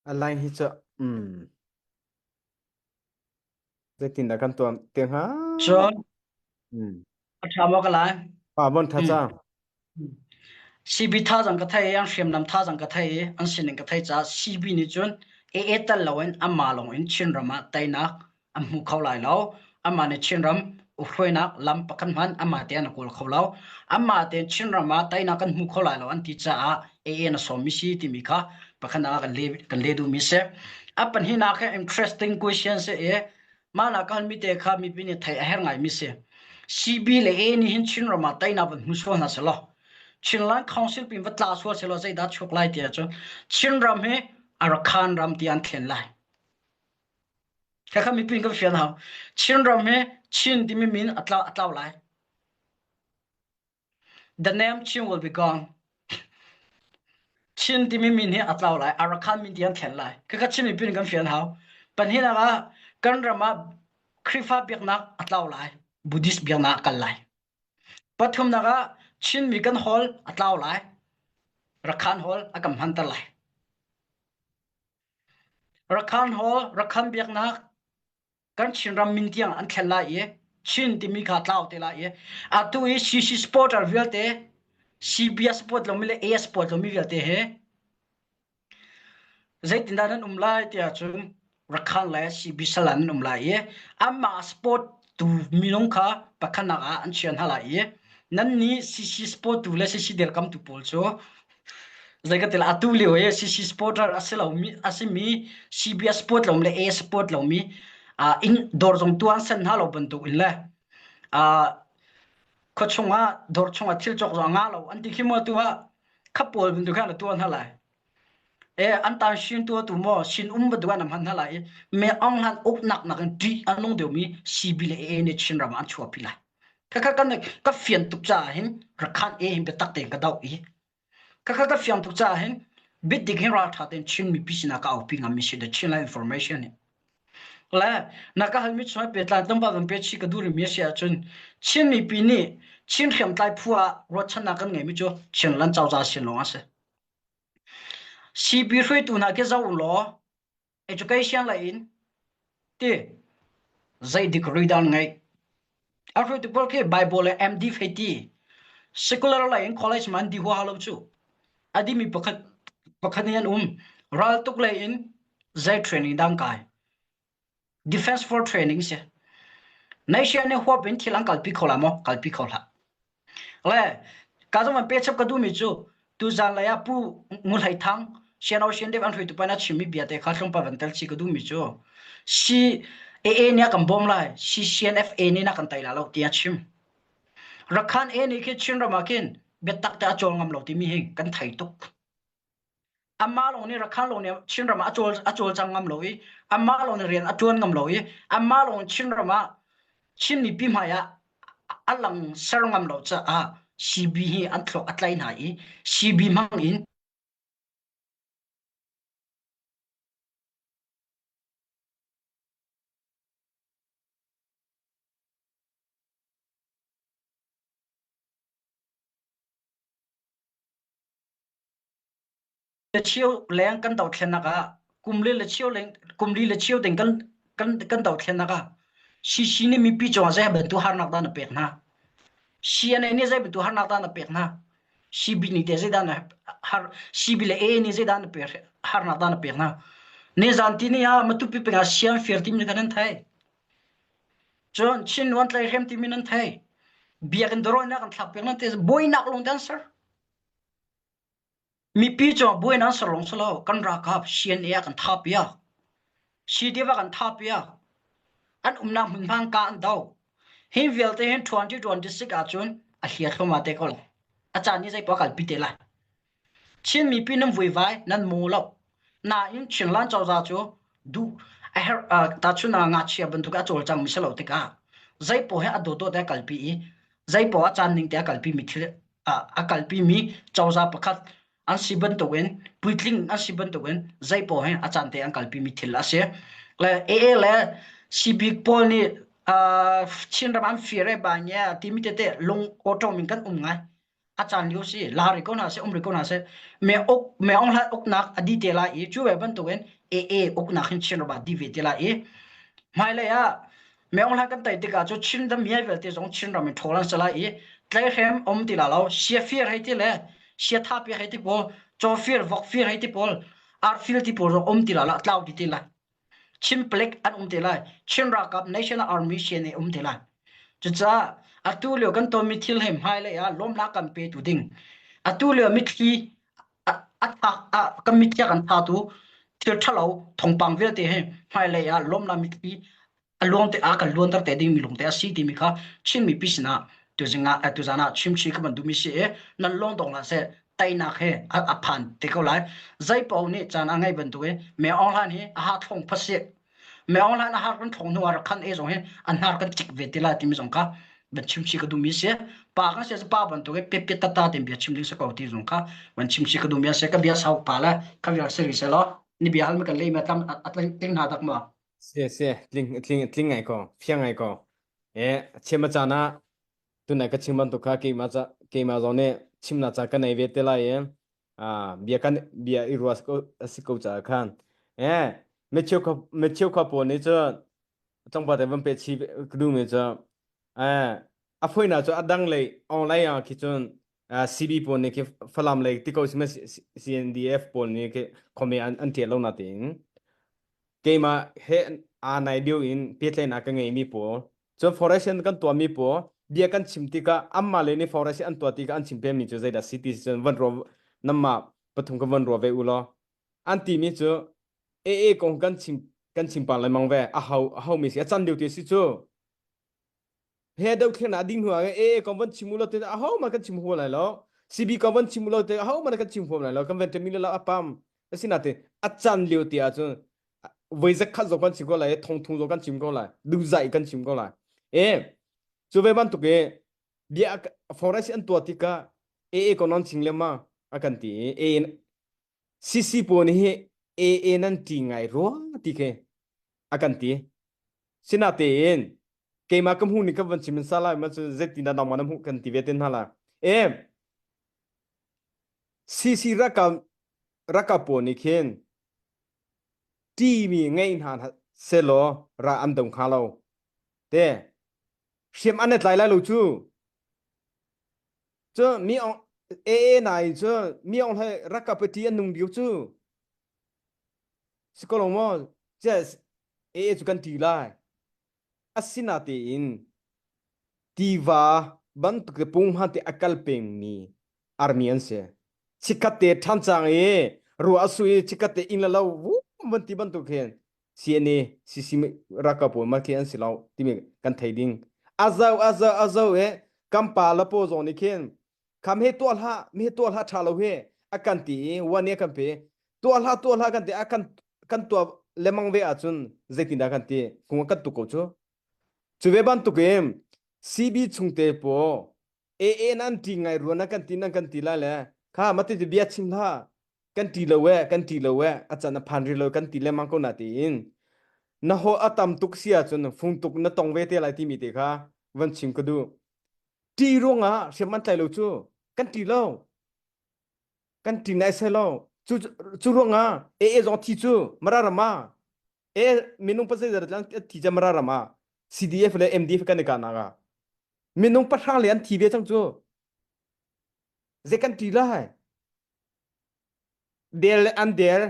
อะไรฮิจะจะตินดากันตัวเตียงฮะจนทำว่ากันไรป่าบนท่าจ้าCB ท่าจังกะไทยยังเชียมนำท่าจังกะไทยอันสินกะไทยจ้า CB นี่จนตัลลาวอัมมาลงอินชินรมาไตนักอัมมุขลายแล้วอัมมาเนี่ยชินรมอุฟวยนักลำปะกันมันอัมมาเตียนกุลเขาแล้วอัมมาเตียนชินรมาไตนักกันมุขลายแล้วอันที่จ้าน่ะสอมิสิติมิค่ะปะกันนักกันเลดูมิเสอัปนหินัก interesting questions มานักกันมิเตค่ะมีปีนี้ไทยเฮงไงมิเสCB เลยนี่หินชินรมาไตนักมันมุสวนะเสลอชินลัง council ปิมวัดลาสวเสลอใจดัดชกไล่เตียจนชินรมเฮอารคานรำที่อันเขียนไล่แค่ข้ามีปีนกับเฟียนเขาชินรำเฮชินที่ไม่มีอัตลาวไล่ the name ชิน will be gone ชินที่ไม่มีเนี่ยอัตลาวไล่อารคานมีที่อันเขียนไล่แค่ข้าชินมีปีนกับเฟียนเขาปัญหาละกันรำมาคริฟาเบียกนักอัตลาวไล่บุดิสเบียกนักกันไล่ปัจจุบันละชินมีกันฮอลอัตลาวไล่รักขันฮอลอากำหันตะไล่รักขันฮอลรักขันเบียกนักกันชินรำมินที่อันเขียนไล่ชินที่มีขาดลาวเตไล่อาตุยซีสปอร์ตอาร์วิลเตCBสปอร์ตลงมีเลยสปอร์ตลงมีวิลเตเฮใจตินดานั้นไล่เตียจุนรักขันไล่ CB สลันไล่อามาสปอร์ตตูมีน้องข้าปะขันนักอันเชียนฮาไล่นั่นนี่สปอร์ตตูเลยCCเดลคัมตูโพลโซใจก็เตลอาตุลิโอCCสปอร์ตอาศัยเรามีCBสปอร์ตลงมีสปอร์ตลงมีอินดอร์จงตัวเส้นฮัลโหลบรรทุกอินเลยขชงดอร์ชงทิลจอกจงเราอันที่ขี้มัวตัวขับปวดบรรทุกแค่ตัวนั่นแหละอันตาชินตัวมั่วชินบรรทุกน้ำมันนั่นแหละเมื่ออังหันอกหนักกันดีอันนู้นเดี๋ยวมีCBเลยเนี่ยชินรำอันชัวร์พิไลก็ก็เฟียนตุกจ่าเห็นรักขันเห็นไปตักเต็งกระดาก็เฟียนตุกจ่าเห็นบิดดิ่งเห็นราชาเต็งชินมีพิษนักเอาพิงามิสิเดชินไลน์ information เนี่ยและนักฮัลมิช่วยเปิดร้านตั้งบ้านเปิดชีกดูริมีเสียจนชินมีปีนี้ชินเขียมไตพัวรถชนะกันไงมิจูชินลันเจ้าจ่าชินลงอ่ะสิCBช่วยตัวนักเจ้าอุ่นล้อ education ไลน์ที่ใจดิกรีดันไงอาช่วยตัวพวกที่ Bible และ MD เฟตีsecular ไลน์ college มันดีหัวฮัลโหลจูอดีมีปกติยันรัลตุกไลน์ใจ training ดังไงDefense for training เสียในเช่นนี้หัวเป็นที่หลังกัลปิโคลามกัลปิโคลาและการที่มันเป็นชับกระดูมิจูตุจานเลยปูงูไหลทั้งเช่นเอาเช่นเดียวกันทุกปัญหาชิมิเบียดข้าชงปะวันเตลชิกระดูมิจูCAAเนี่ยกันบอมไล่CCNFAเนี่ยนักกันไต่ละเราเตียชิมรักขันนี่คิดชินรามากินเบ็ดตักแต่อจงงำเราที่มีเฮงกันไถ่ตุกอามาลงนี่รักขันลงเนี่ยชินรามาอจงจังงำเราอีอามาลงเนี่ยเรียนอจงงำเราอีอามาลงชินรามาชินมีพิมายะอัลลังเสรงงำเราจะCBอันทรอัตไลน์ไหนCBมังอิน le chiu leng kan dau thlen ka kumli le chiu leng kumli le chiu ding kan dau thlen ka si ni mi pi chong za ben tu har nak da na pek na si ane ni za ben tu har nak da na pek na si bi ni te za da na har si bi le e ni za da na pek har nak da na pek na ne zan ti ni ya ma tu pi pe ga siam fer tim ni kan thai chon chin wan tlai hem ti min an thai bia kan dro na kan thak pek na te boy nak long dan sir mi pi chong boy na sir long salo kan ra kap sian e kan thap ya si dewa kan thap ya an umna mun bang ka an dau he velte hen 2026 a chun a hliat khoma te kol acha ni zai pakal pitela chin mi pi nam voi vai nan mo lo na in chin lan chaw za chu du a her ta chu na nga chia ban tu ka chol chang mi salo te ka zai po he ado to te kalpi i zai po a chan ning te kalpi mi thil a kalpi mi chaw za pakhat an siban to wen puitling an siban to wen zai po he a chan te an kalpi mi thil ase le le sibik pol ni chin ram an fire ba nya timite te long auto min kan ngai achan liu si la ri ko na se ri ko na se me ong la ok nak adi te la e chu we ban to wen ok nak hin chin ba di ve te la e mai le ya me ong la kan tai te ka chu chin da mi ve te jong chin ram mi tholan sa la e tlai hem ti la lo sia fear hai te le sia tha pe hai te po cho fear vok fear hai te pol ar feel ti por ti la tlau ti te la chin plek an te la chin ra kap national army chen e te la chu cha atulio kan to mi thil hem hai le ya lom na kan pe tu ding atulio mi thi kan mi thya kan tha tu thil thalo thongpang vel te he hai le ya lom na mi thi along te a kan lon tar te ding mi long te a si ti mi kha chin mi pisna tu jinga tu jana chim chi ka ban du mi se nan long dong la se tai na he a phan te ko lai zai pau ni chana ngai ban tu e me ong han hi a ha thong phase me ong han a ha kan thong nuar khan e jong he an har kan chik ve te la ti mi jong ka ban chim chi ka du mi se pa kan se pa ban tu e pe pe ta ta tem bia chim ling se ko ti jong ka ban chim chi ka du mi se ka bia sau pa la ka bia se ri se lo ni bia hal me kan le me tam at ting na dak ma se tling ngai ko phiang ngai ko chema chana tu na ka chingman to ka ke ma zo ne chimna cha ka nei ve te la ye bia irwas ko asiko cha khan me cheu ka po ne cha tong ba de ban pe chi du me cha a phoi na cha adang le online ya ki chon cb po ne ke falam le ti ko sima cndf po ne ke khome an te lo na ting ke ma he nai dio in petle na ka ngai mi po cho foundation kan to mi po bia kan chimti ka amma le ni foundation an to ti ka an chimpe mi chu zai da citizen van ro namma pathum ka van ro ve ulo an ti mi chu kong kan chim pa le mang ve a hau mi sia chan dio ti si chu he dau khena ding huwa kong van chimulo te a hau ma kan chim ho lai lo cb kong van chimulo te a hau ma kan chim ho lai lo kan ven te mi la apam asina te a chan liu ti a chu với rất khát rồi con chim có lại thông thông rồi con chim có lại đủ dạy con chim có lại cho về ban tục cái dia forest an tua tika con non ching lema akan ti cc po ni nan ti ngai ro ti ke akan ti sina te ke ma kam hu ni ka van chim sala ma zeti na ma hu kan ti veten hala cc raka po ni khen ti mi ngai han selo ra am dong kha lo te sim an lai lai lo chu cho mi on nai cho mi on hai rakapati an nung diu chu skolomo just chu kan ti lai asina te in tiva ban tu ke pung ha te akal peng mi armian se chikate than chang ru asui chikate in la lo ban ti ban tu khen cna cc rakapo ma khen silaw ti me kan thaiding azau kampa la po zo ni khen kham he tol ha mi tol ha thalo he akan ti wane kan pe tol ha kan te akan kan to lemang ve achun zetinda kan te kunga kan tu ko chu chuwe ban tu kem cb chungte po nan ti ngai ruana kan ti la le kha mate ti bia chim la kan ti lo we achana phanri lo kan ti le mang ko na tin na ho atam tuk sia chun phung tuk na tong ve te lai ti mi te kha van chim ko du ti ronga seman tai lo chu kan ti nai se lo chu ronga e zo ti chu mararama e minung passenger lang ti ja mararama CDF le MDF kan ka na ga minung pathang le an thi be chang chu je kan ti la hai del an der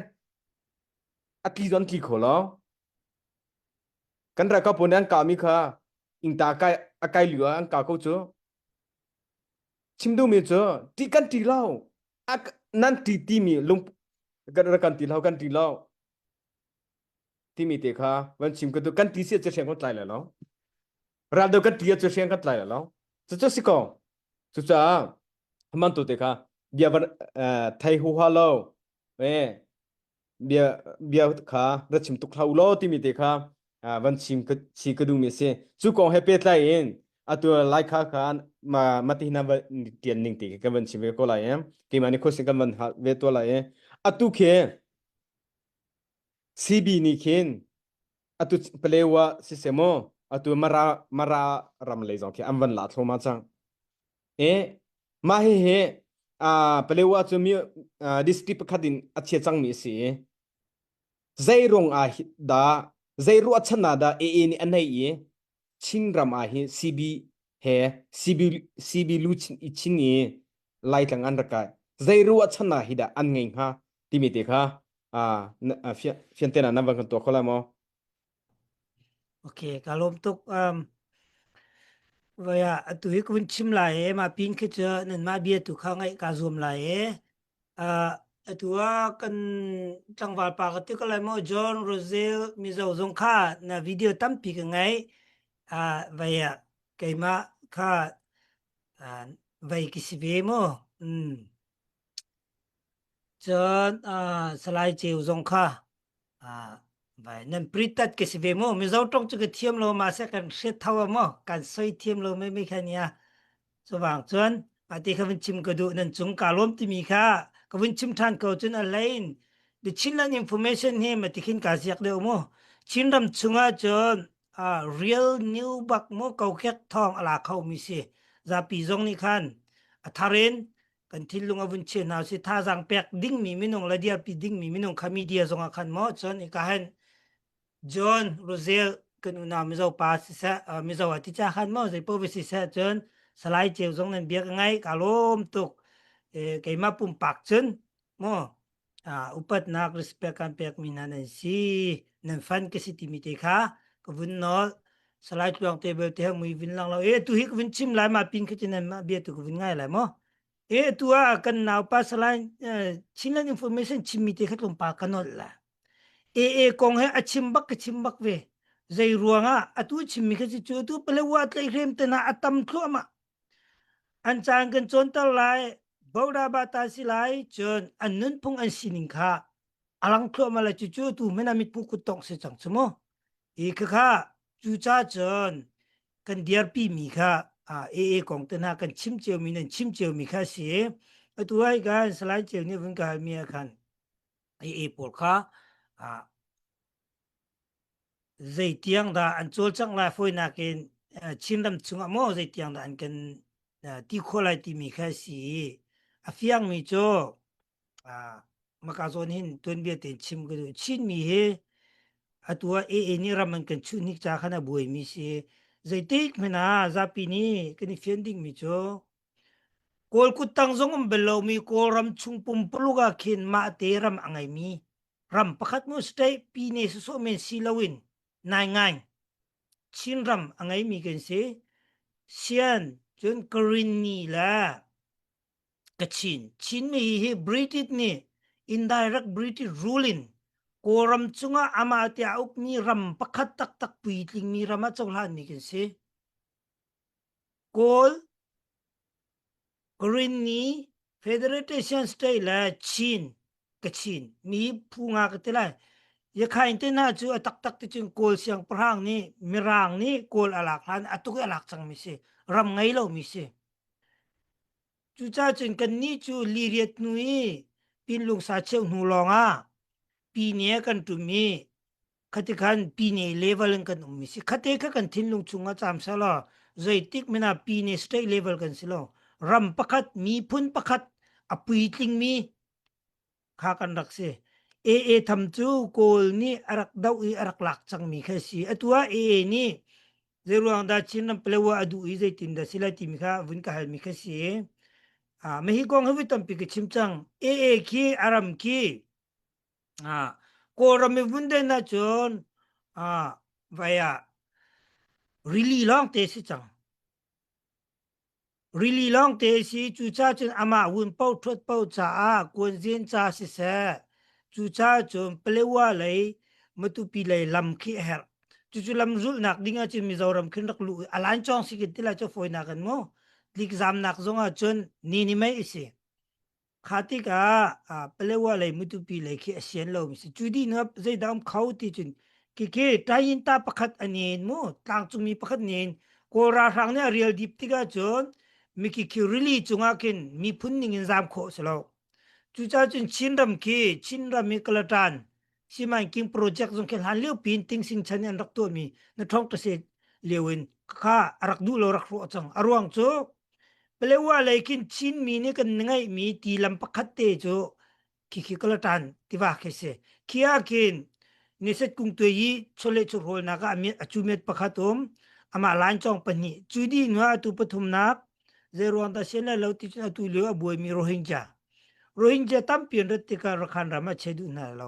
atli zon ti kholo kan ra ka pon an ka mi kha ing ta kai akai liu an ka ko chu chimdu mi chu ti kan ti lao ak nan ti mi lung kan ti lao kan ti lao ti mi te kha wan chim ko tu kan ti se che cheng ko tlai la lo ra do kan ti che cheng ka tlai la lo chu si ko chu cha man tu te kha bia ban thai hu ha lo bia kha ra chim tu khau lo ti mi te kha wan chim ka chi ka du mi se chu ko he pe tlai in atu lai kha khan ma ti na tian ning ti ka wan chim ko la em ki mani ko se ka man ha ve to la e atu khe CB ni khin atu pelewa sistemo atu mara ram le jong ke amwan la thoma chang ma he pelewa chu mi district khadin achhe chang mi si zairong a da zairu achana da ni anai e chingram a hi CB he CB lu chin ni lai tlang an rakai zairu achana hi da an ngai ha timite kha fian tena na bang to khola mo Okay kalau untuk vaya tu hi kun chim lai ma pin ke che nan ma bia tu kha ngai ka zoom lai atua kan changwal pa ka ti ka lai mo John Rosel mi zo zong kha na video tam pi ka ngai vaya kai ma kha vai ki si ve mo John slide che zong kha vai nan pritat ke si ve mo mi zo tong chu ke thiam lo ma se kan se thawa mo kan soi thiam lo me kha nia so wang chuan ati kha vin chim ka du nan chung ka lom ti mi kha ka vin chim than ko chun a lain the chinlan information he ma ti khin ka siak de mo chinram chunga chon real new bak mo kau khek thong ala khau mi se za pi zong ni khan atharen kan thilung avun che naw si tha jang pek ding mi minong la dia pi ding mi minong khami dia zong khan mo chon i ka han John Rosel kan una mi zo pa si sa mi zo ati cha khan mo zai po vi si sa chon salai cheu zong nan biak ngai ka lom tuk kai ma pum pak chen mo upat nak respect kan pek minan si nan fan ke si timite kha ka vun no salai tuang table te mui vin lang lo tu hi vin chim lai ma pin ke chen ma bia tu vin ngai lai mo tu kan naw pa salai chinlan information chimite kha tlom pa kanol la kong he achimbak ke chimbak ve zai ruanga atu chimmi ke chu tu pele wa tlai rem te na atam thlo ma an chang kan chon tal lai boda ba ta si lai chon annun phung an sining kha alang thlo ma la chu tu mena mit pu ku tong se chang chmo kha chu cha chon kan diar pi mi kha kong te na kan chim cheu mi nan chim cheu mi kha si atu ai ga slide cheu ni vun ka mi khan por kha zai tiang da an chol chang la foi na ken chinram chunga mo zai tiang da an kan ti kholai ti mi kha si afiang mi cho makazon hin ton bia ten chim go chin mi he atua ni raman kan chu ni cha khana buai mi si zai tik mena za pi ni kan fending mi cho kol ku tang zong belo mi kol ram chung pum puluga khin ma te ram angai mi ram pakhat mo stay pi ne so men si lawin nai ngai chin ram angai mi kan se sian chun korin ni la kachin chin mi he british ni indirect british ruling koram chunga ama tia up mi ram pakhat tak tak pui tling mi rama chawlan mi kan se kol korin ni federation state la chin kachin mi phunga ka tela ya khain te na chu atak tak te chung kol siang prang ni mirang ni kol alak han atuk alak chang mi se ram ngai lo mi se chu cha chen kan ni chu liriat nui pin lung sa cheu nu longa pi ne kan tu mi khati khan pi ne level kan mi se khate kha kan thin lung chunga cham sa lo zai tik mena pi ne state level kan silo ram pakhat mi phun pakhat apui tling mi ค่ากันรักสิAA ทำจูโกลนี่อรักดาวอีอรักหลักจังมีแค่สิตัว AA นี่เจรวงดาชินนำเปลว่าอดูอีใจตินดาสิลาติมีค่ะวินกะฮัลมีแค่สิไม่ฮิกองเฮวิตัมปิกชิมจัง AA คีอารัมคีโกรามวินเดนะจนvia really long เตสิจัง really long เตสิจูชาจนอามาวุนเป้าทวดเป้าจ้ากวนเจียนจ้าสิเสจูชาจนเปลว่าเลยมาตุปีเลยลำขี้เฮรจูลำรุลนักดิ้งอาจจะมีจารมขึ้นรักลูอลันจองสิกิติลาจะฟอยนักกันโมลิกซามนักจงอาจนนี่ไม่อิสิขาติกาเปลว่าเลยมาตุปีเลยขี้เสียนเรามิสิจูดีนับใจดำเขาที่จนกิตายินตาประคัดอันนี้โมต่างจุมีประคัดนี้โกราทางเนี่ยเรียลดิปติกาจนมีกิริลีจงอากินมีพุ่นนิงินซามโคสโลจูจ้าจนชินรำคีชินรำมีกลตันสิมันกิงโปรเจกต์จงเขียนหันเลี้ยวปีนติงสิงชันยันรักตัวมีนท้องตะเสดเลียวินข้ารักดูโลรักรัวจังอรวงโจเปลว่าเลยกินชินมีนี่กันไงมีตีลำประคัดเตโจกิกลตันที่ว่าเคเสขี้อากินนิสัตกุงตัวยีชเลชโรนักอามีอจุเมตประคัดอามาลานจองปนีจูดีนัวตุปทุมนักเจรวันตาเชนเลวติจนตุเลียวบวยมีโรฮิงญาตั้มเปลี่ยนรติการรักขันรามาเชดุนาเรา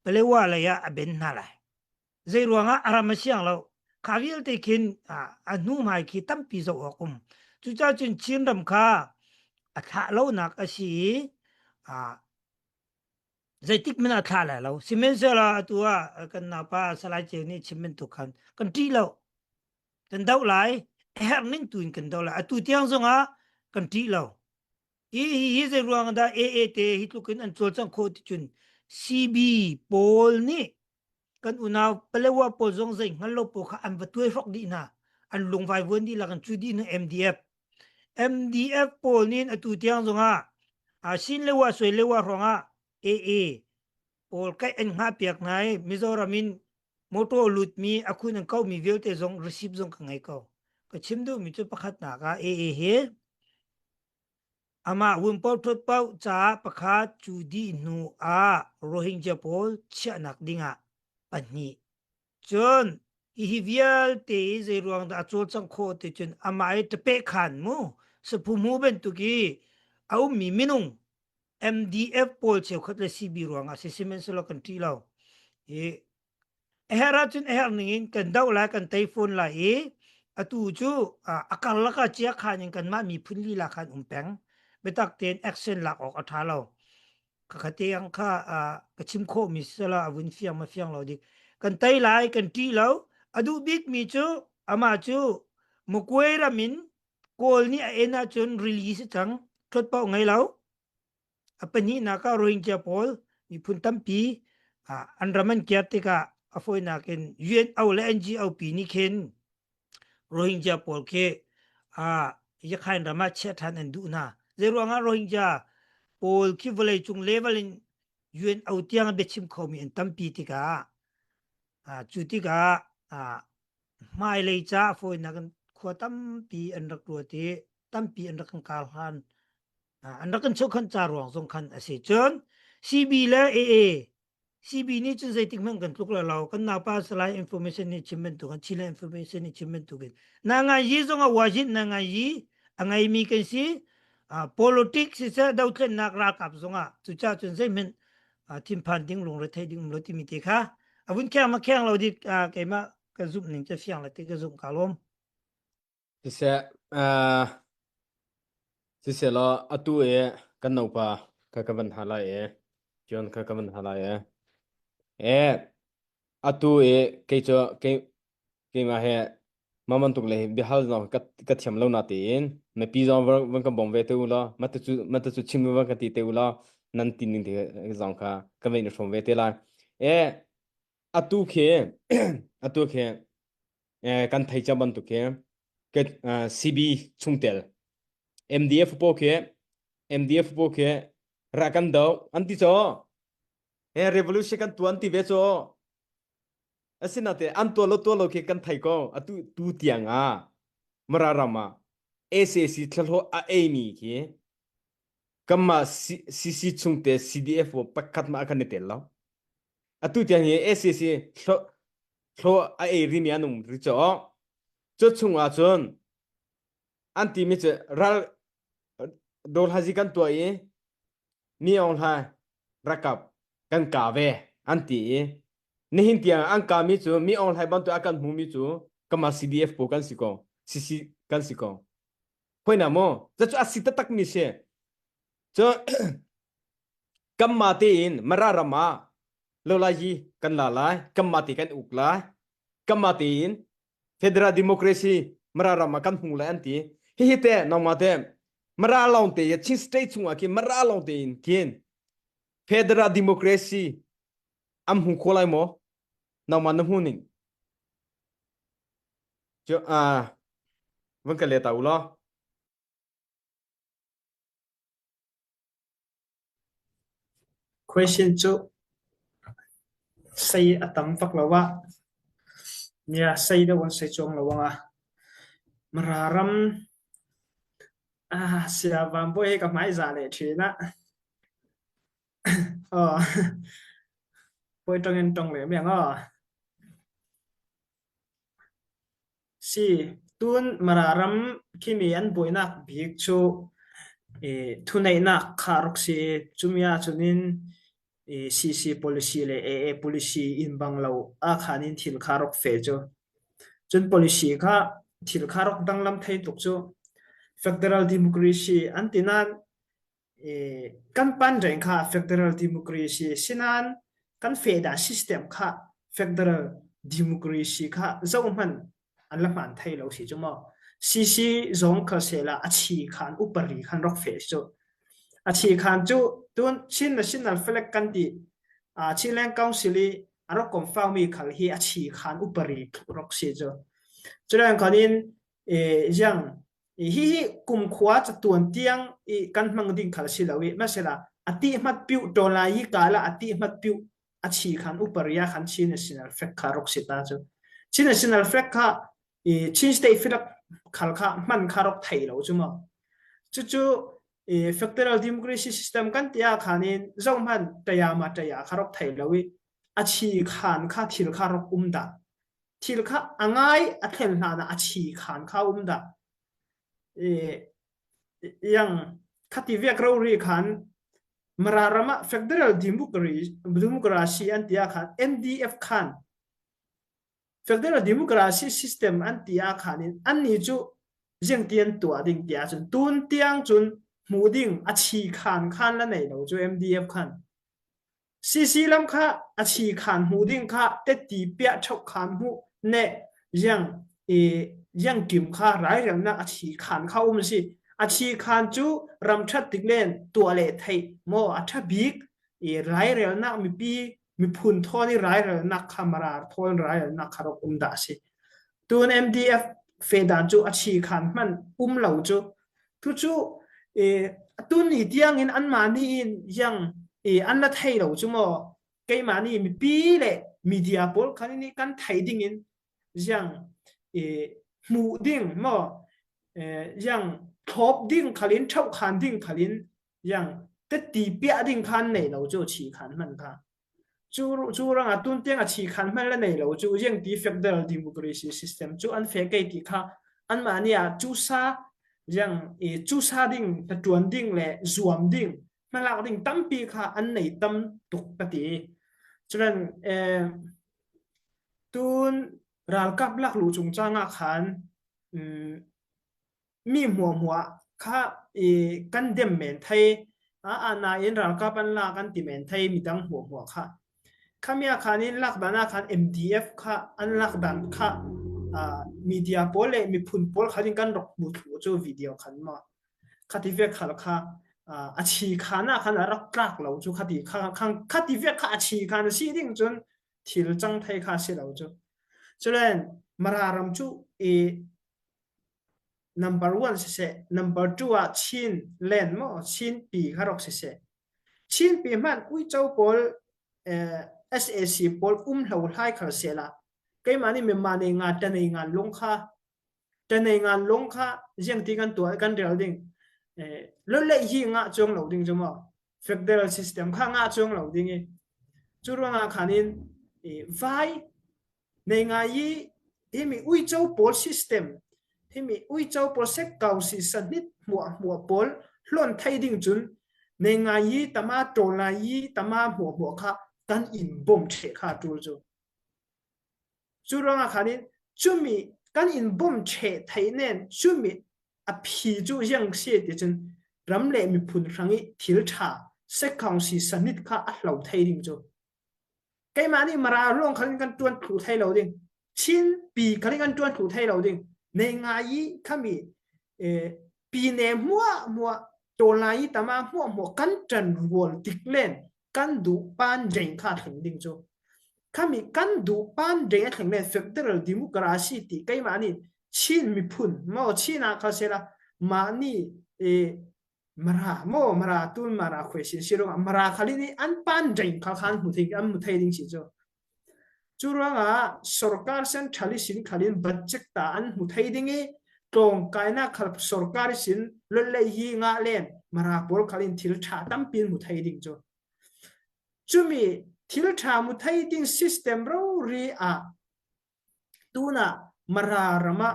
เปลว่าอะไรอะเบนนาไลเจรวงอารามาเชียงเราข้าวิลเตคินอนุหมายคิตั้มปีโซอกุมจุจ้าจุนชินรำคาอัฐาเรานักอาชีใจติกมันอัฐาแล้วสิเมนเซลาตัวกันนาปาสลายเจนี่ชิมเมนตุคันกันที่เรากันดาวไหลเฮร์นิงตุนกันดาวไหลตุเตียงซงกันที่เราอีเจรวงดาเอเตฮิตลุกินอันโจจังโคติจุน CB โปลนี่กันอุณาเปลว่าโปลจงเจงฮัลโหลโปค่ะอันวัตถุฟอกดีนะอันลงไฟวันดีละกันจุดีน MDF โปลนี่อตุเตียงซงสินเลว่าสวยเลว่ารองAA โปลไกอันหาเปียกไหนมิโซรามินโมโตลุดมีอคุนังเขามีเวลเตจงรีซีฟจงกังไงเขาก็ชิมดูมีจุดประคัดนักAA เฮอามาวุนเป้าทดเป้าจ้าประคาจูดีนูโรฮิงญาโปลเชนักดิงปันนี้จนอีเวียลเตเจรวงดาโจจังโคเตจนอามาเตเปขันมูสพูมูเบนตุกีเอามีมินุง MDF โปลเชวคัดเลซีบีรวงอาซิเมนสโลกันทีเราเฮราจุนเฮรนิงกันดาวลากันไต้ฝุ่นลาอตูจูอาการละกะเจียขายังกันมามีพื้นที่ละคันแปงไปตักเตนแอคเซนหลักออกอัฐาเรากะเตียงค่ากะชิมโคมีสละวินเฟียงมาเฟียงเราดิกันไต้หลายกันที่เราอดูบิ๊กมีจูอามาจูมุกเวรามินโกลนี่เอนาจนรีลีสจังทดเป้าไงเราอปนี้นาคาโรฮิงญาโปลมีพุ่นตัมปีอันรามันเกียรติกาอฟอยนาเกน UN เอาและ NGO ปีนี้เคนโรฮิงญาโปลเคยะคันรามาเชทันอันดูนาเจรวงโรฮิงญาโปลคิวเลจุงเลเวลิน UN เอาเตียงเบชิมเขามีอันตัมปีติกาจุติกาไม่เลยจ้าอฟอยนากันขวตัมปีอันรักตัวเตตัมปีอันรักกาลหันอันรักชกขันจารวงสงคันอเสจน CB และ AA CB นี่จุนใจติกมันกันทุกเรากันนาปาสลาย information นี่ชิมเมนตุกันชิล information นี่ชิมเมนตุกันนางายีจงวาจิตนางายีอังไงมีกันสิpolitics สิดาวเทนนักรักกับจงจุจ้าจุนใจมันทีมพันดิ้งลงระเทดิ้งลติมิติค่ะวุนแค่มาแข่งเราดิเกมากระซุบหนึ่งจะเฟียงละติกระซุบกาลมสิเสลาอตุกันนปากะกะบันหาลาจอนกะกะบันหาลาอตุเกจเกมาเฮมามันตุกเลยบิฮัลนกะเทียมลาวนาตินเมปีซอนวันกะบอมเวเตอุลามัตตุชิมวันกะติเตอุลานันตินิเตซองคากะเวนชมเวเตลาอตุเคกันไทจาบันตุเคกะCB ชุงเตลMDF โปเครักันดาวอันที่revolution กันตัวอันที่เวโซอสินาเตอันตัวโลเคกันไทยก็อตุตูเตียงมรารามา ACC ทลโหมีเค kama sisi chungte CDF wo pakhat ma akan tel law atu tiang ye SCC thlo a ri mi anum ri cho cho chunga chon anti mi che ral dol haji kan to ye ni on ha rakap kan ka ve anti ni hin tiang an ka mi chu mi on hai ban to akan hu mi chu kama CDF po kan sikong CC kan sikong poina mo cha chu asita tak mi se cho kamma te in mararama lolaji kan la lai kamma te kan ukla kamma te in federal democracy mararama kan hung la anti hi te nongma te mara long te ya chin state chunga ki mara long te in kin federal democracy am hu kholai mo nongma na hu ning cho vẫn cái lệ tàu lo question chu sei atam vak lawa nia sei da won sei chong lawanga mararam sia vam boy ka mai za le thina boy tong le meng si tun mararam kimian boinak bik chu thunai nak kharok si chumya chunin CC policy le AA policy in banglo a khanin thil kharok fe chu chun policy kha thil kharok danglam thei tuk chu federal democracy antinan kan pan reng kha federal democracy sinan kan feda system kha federal democracy kha zoman anlaman thei lo si chumo CC zong kha sela achi khan upari khan rok fe chu achi khan chu tun chin national flag kan ti chilang council aro confirm mi khal hi achi khan upari rok si chu churan khanin yang hi kum khwa cha tuan tiang kan mang ding khal si lawi masela ati mat piu dolai kala ati mat piu achi khan upariya khan chin national flag kha rok si ta chu chin national flag kha chin state flag khal kha man kha rok thai lo chu ma chu federal democracy system kan tia khanin zongman tayama taya kharok thai lawi achi khan kha thil kharok umda thil kha angai athel na achi khan kha umda yang khati vek ro ri khan mararama federal democracy an tia khan MDF khan federal democracy system an tia khanin anni chu jeng tian tua ding tia chun tun tiang chun muding achi khan la nei lo chu MDF khan CC lam kha achi khan muding kha te ti pya thok khan hu ne yang kim kha rai ram na achi khan kha si achi khan chu ram that tiklen tua le thai mo atha big rai rel na mi phun thoni rai rel na khamara thon rai rel na kharok da si tun MDF fedan chu achi khan man lo chu tu chu tun ni tiang in an mani in yang an la thai lo chu mo kai mani mi pi le media pol khanini kan thai ding in yang mu ding mo yang thop ding khalin thau khan ding khalin yang te ti pya ding khan nei lo chu chi khan man kha chu rang atun tiang a chi khan man la nei lo chu yang ti federal democracy system chu an fe kai ti kha an mani a chu sa yang chu sa ding ta tuan ding le zuam ding malak ding tampi kha an nei tam tuk pati chuan tun ral kap lak lu chung changa khan mi hua kha kan dem men thai na in ral kap an la kan ti men thai mi dang hua kha khamia khanin lak dana khan MDF kha an lak dan kha media pole mi phun pol khanin kan rok mu thu chu video khan ma khati ve khal kha achi khana khana rak trak lo chu khati ve kha achi khan si ding chun thil chang thai kha si lo chu chulen mararam chu number 1 se number 2 a chin len mo chin pi kharok se chin pi man ui chau pol SAC pol lo hai khal sela kai mani me mane nga tanei nga longkha jeng ti kan tua kan rel ding lo le hi nga chong lo ding joma federal system kha nga chong lo ding e churanga khanin vai nei nga yi himi ui chau pol system himi ui chau prosek kausi sanit muwa pol hlon thai ding chun nei nga yi tama tola yi tama muwa kha kan in bom the kha tul jo churanga khanin chumi kan in bom che thai nen chumi a phi chu yang se ti chun ram le mi phun rangi thil tha se kausi sanit kha a hlo thai ding jo kai mani mara long khalin kan tuan thu thai lo ding chin pi khalin kan tuan thu thai lo ding nei nga yi khami pi ne muwa to lai tama muwa kan tran wol tiklen kan du pan jeng kha thing ding jo khami kan du pan jeng thing le federal democracy ti kai mani chin mi phun mo china kha sela mani mara tun mara question sirong mara khalini an pan jeng kha khan hu thing am thai ding chi jo churanga sarkar sen thali sin khalin budget ta an hu thai ding e tong kaina khal sarkar sin lolle hi nga len mara pol khalin thil tha tam pin hu thai ding jo chumi thil tha mu thai ding system ro ri a tuna mara rama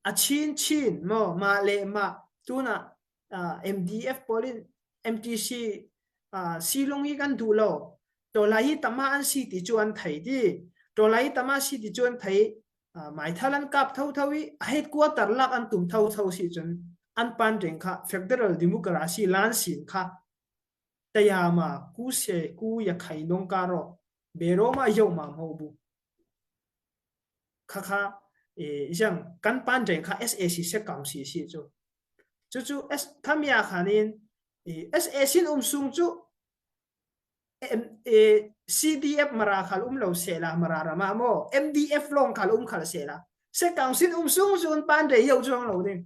a chin mo ma le ma tuna MDF polin MTC silong hi kan du lo to lai tama an si ti chuan thai di to lai tama si ti chuan thai mai thalan kap thawi headquarter lak an tum thau si chun an pan reng kha federal democracy lan sin kha tayama ku se ku ya khai nong ka ro bero ma yo ma ho bu kha yang kan pan reng kha SAC se kam si chu khamia khanin SAC sung chu CDF mara khal lo sela mara rama mo MDF long khal khal sela se council sung sun pan de yo chong lo ding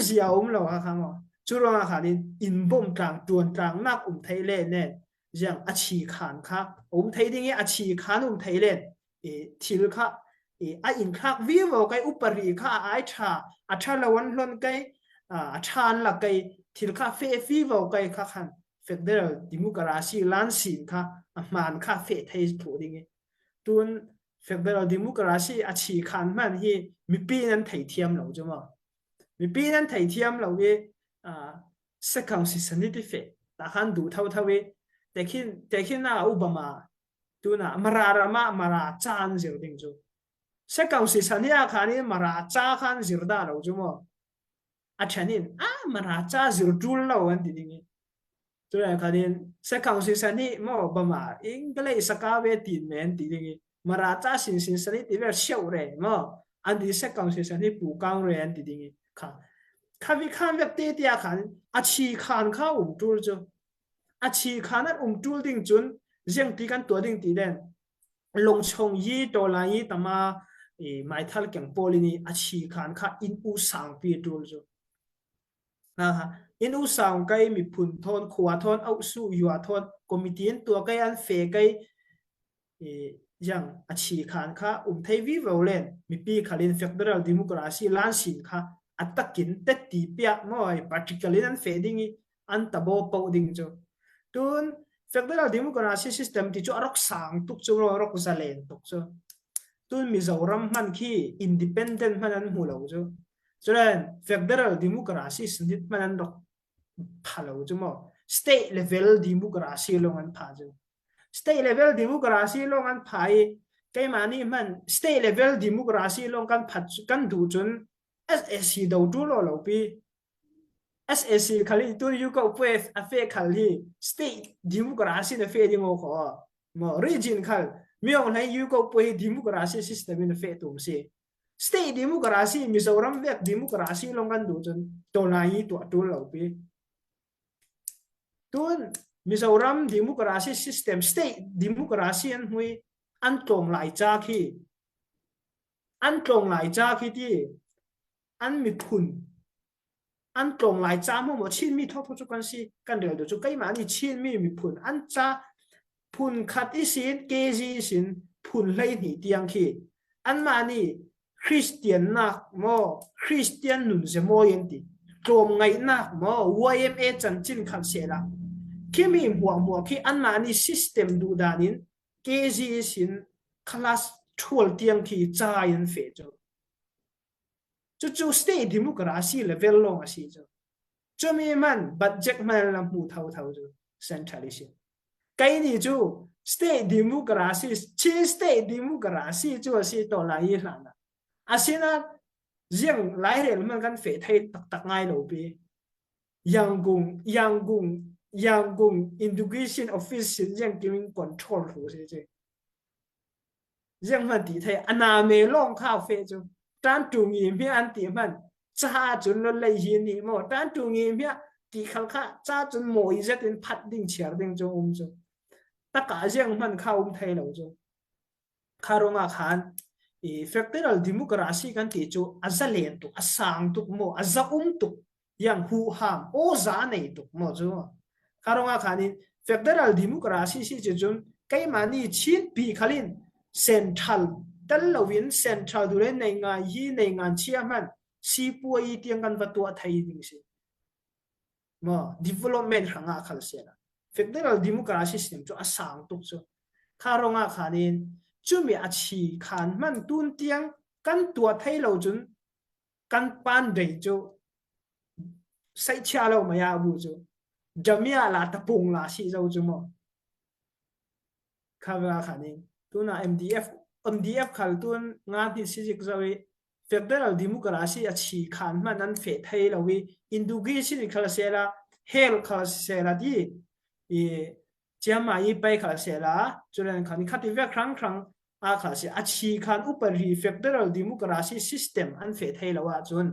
zia lo kha mo churanga khalin in bom tang tuan tang nak thai le ne yang achi khan kha thai ding e achi khan thai le thil kha a in khak vivo kai upari kha ai tha lawan lon kai than la kai thil kha fe vivo kai kha khan federal democracy lan sin kha man kha fe thai thu ding tun federal democracy achi khan man hi mi pi nan thai thiam lo jama mi pi nan thai thiam lo ge second sanity fe ta han du thau tekin na obama tuna mara chan zir ding jo second sania khani mara cha khan zirda lo jama achanin mara cha zir dul lo an ding tuan khanin second sani mo bama inglai sakawe tin men ti ding mara cha sin sani ti ver show re mo an di second sani pu kang re an ti ding kha vi khan ve te tia khan achi khan kha tul jo achi khan an tul ding chun jeng ti kan to ding ti den long chong yi to la yi tama mai thal kyang polini achi khan kha in u sang pi tul jo in u sang kai mi phun thon khuwa thon au su yuwa thon committee to kai an fe kai yang achi khan kha thai vi volen mi pi khalin federal democracy lan sin kha atakin te ti pia moi particularly an fe ding an tabo po ding jo tun federal democracy system ti chu arok sang tuk chu rok zalen tuk chu tun Mizoram man khi independent man an hu lo chu chuan federal democracy snit man an rok phalo chu mo state level democracy long an pha chu state level democracy long an phai kai mani man state level democracy long kan du chun SSC do du lo pi SSC khali tu yu ko pes a fe khali state democracy na fe ding o kho mo region khal miong lai yu ko pe democracy system in fe tum se state democracy Mizoram vek democracy long kan du chun to lai tu lo pi tun Mizoram democracy system state democracy an hui an tong lai cha khi ti an mi phun an tong lai cha mo chin mi thok chu kan si kan del do chu kai ma ni chin mi phun an cha phun khat isin kg sin phun lai ni tiang khi an ma ni Christian na mo Christian nun je mo yen ti ตรมไงนักหมอ YMA จันจินขัดเสียละที่มีหัวที่อันมานี่ system ดูดานิน KG สิน class 12เตียงที่จ่ายันเฟจจู่ state democracy level ลงอ่ะสิจู่มีมัน budget มันลำพูเท่าจู่ centralism ไกนี่จู่ state democracy ชิ้น state democracy จู่สิต่อหลายหลังอาศินะเรื่องหลายเรื่องมันกันเฟไทยตักง่ายเราไปยังกุง education office ยังกิน control หูใช่ไหมยังมันตีไทยอนาเมลองข้าวเฟจูจานจุงีเมียอันตีมันจ้าจนเลยยินนี่หมดจานจุงีเมียตีขัลข้าจ้าจนหมอยจะเป็นพัดดิ่งเฉียดดิ่งจงจูตะกายังมันเข้าไทยเราจูคารองอาคารfederal democracy กันตีจูอาจจะเลียนตุอาสังตุโมอาจจะตุยังหูหามโอซาในตุโมจูคารองอาคารนี้ federal democracy สิจูนไกมานี่ชิดปีขลินcentral ตัลลวิน central ดูแลในงานยี่ในงานเชื่อมันซีปัวอีเตียงกันวัตัวไทยดิ่งสิมา development หางอาคัลเสียนะ federal democracy system จูอาสังตุจูคารองอาคารนี้จู่มีอาชีพขันมันตุนเตียงกันตัวไทยเราจนกันปานเดจูใส่เชื่อเราไม่ยาบูจูจะมีอะไรตะปงลาสิเราจูมั้งคารองอาคารนี้ตัวน่ะ MDF ขัลตัวงานที่สิจิกจะวิ federal democracy อาชีพขันมันนั้นเฟไทยเราวิ education ขัลเสียละ health ขัลเสียละที่เจ้ามาอีไปขัลเสียละจุดนั้นขันนี้ขัดที่เวครั้งอาขัลเสียอาชีพขันอุปริ federal democracy system อันเฟไทยเราว่าจุน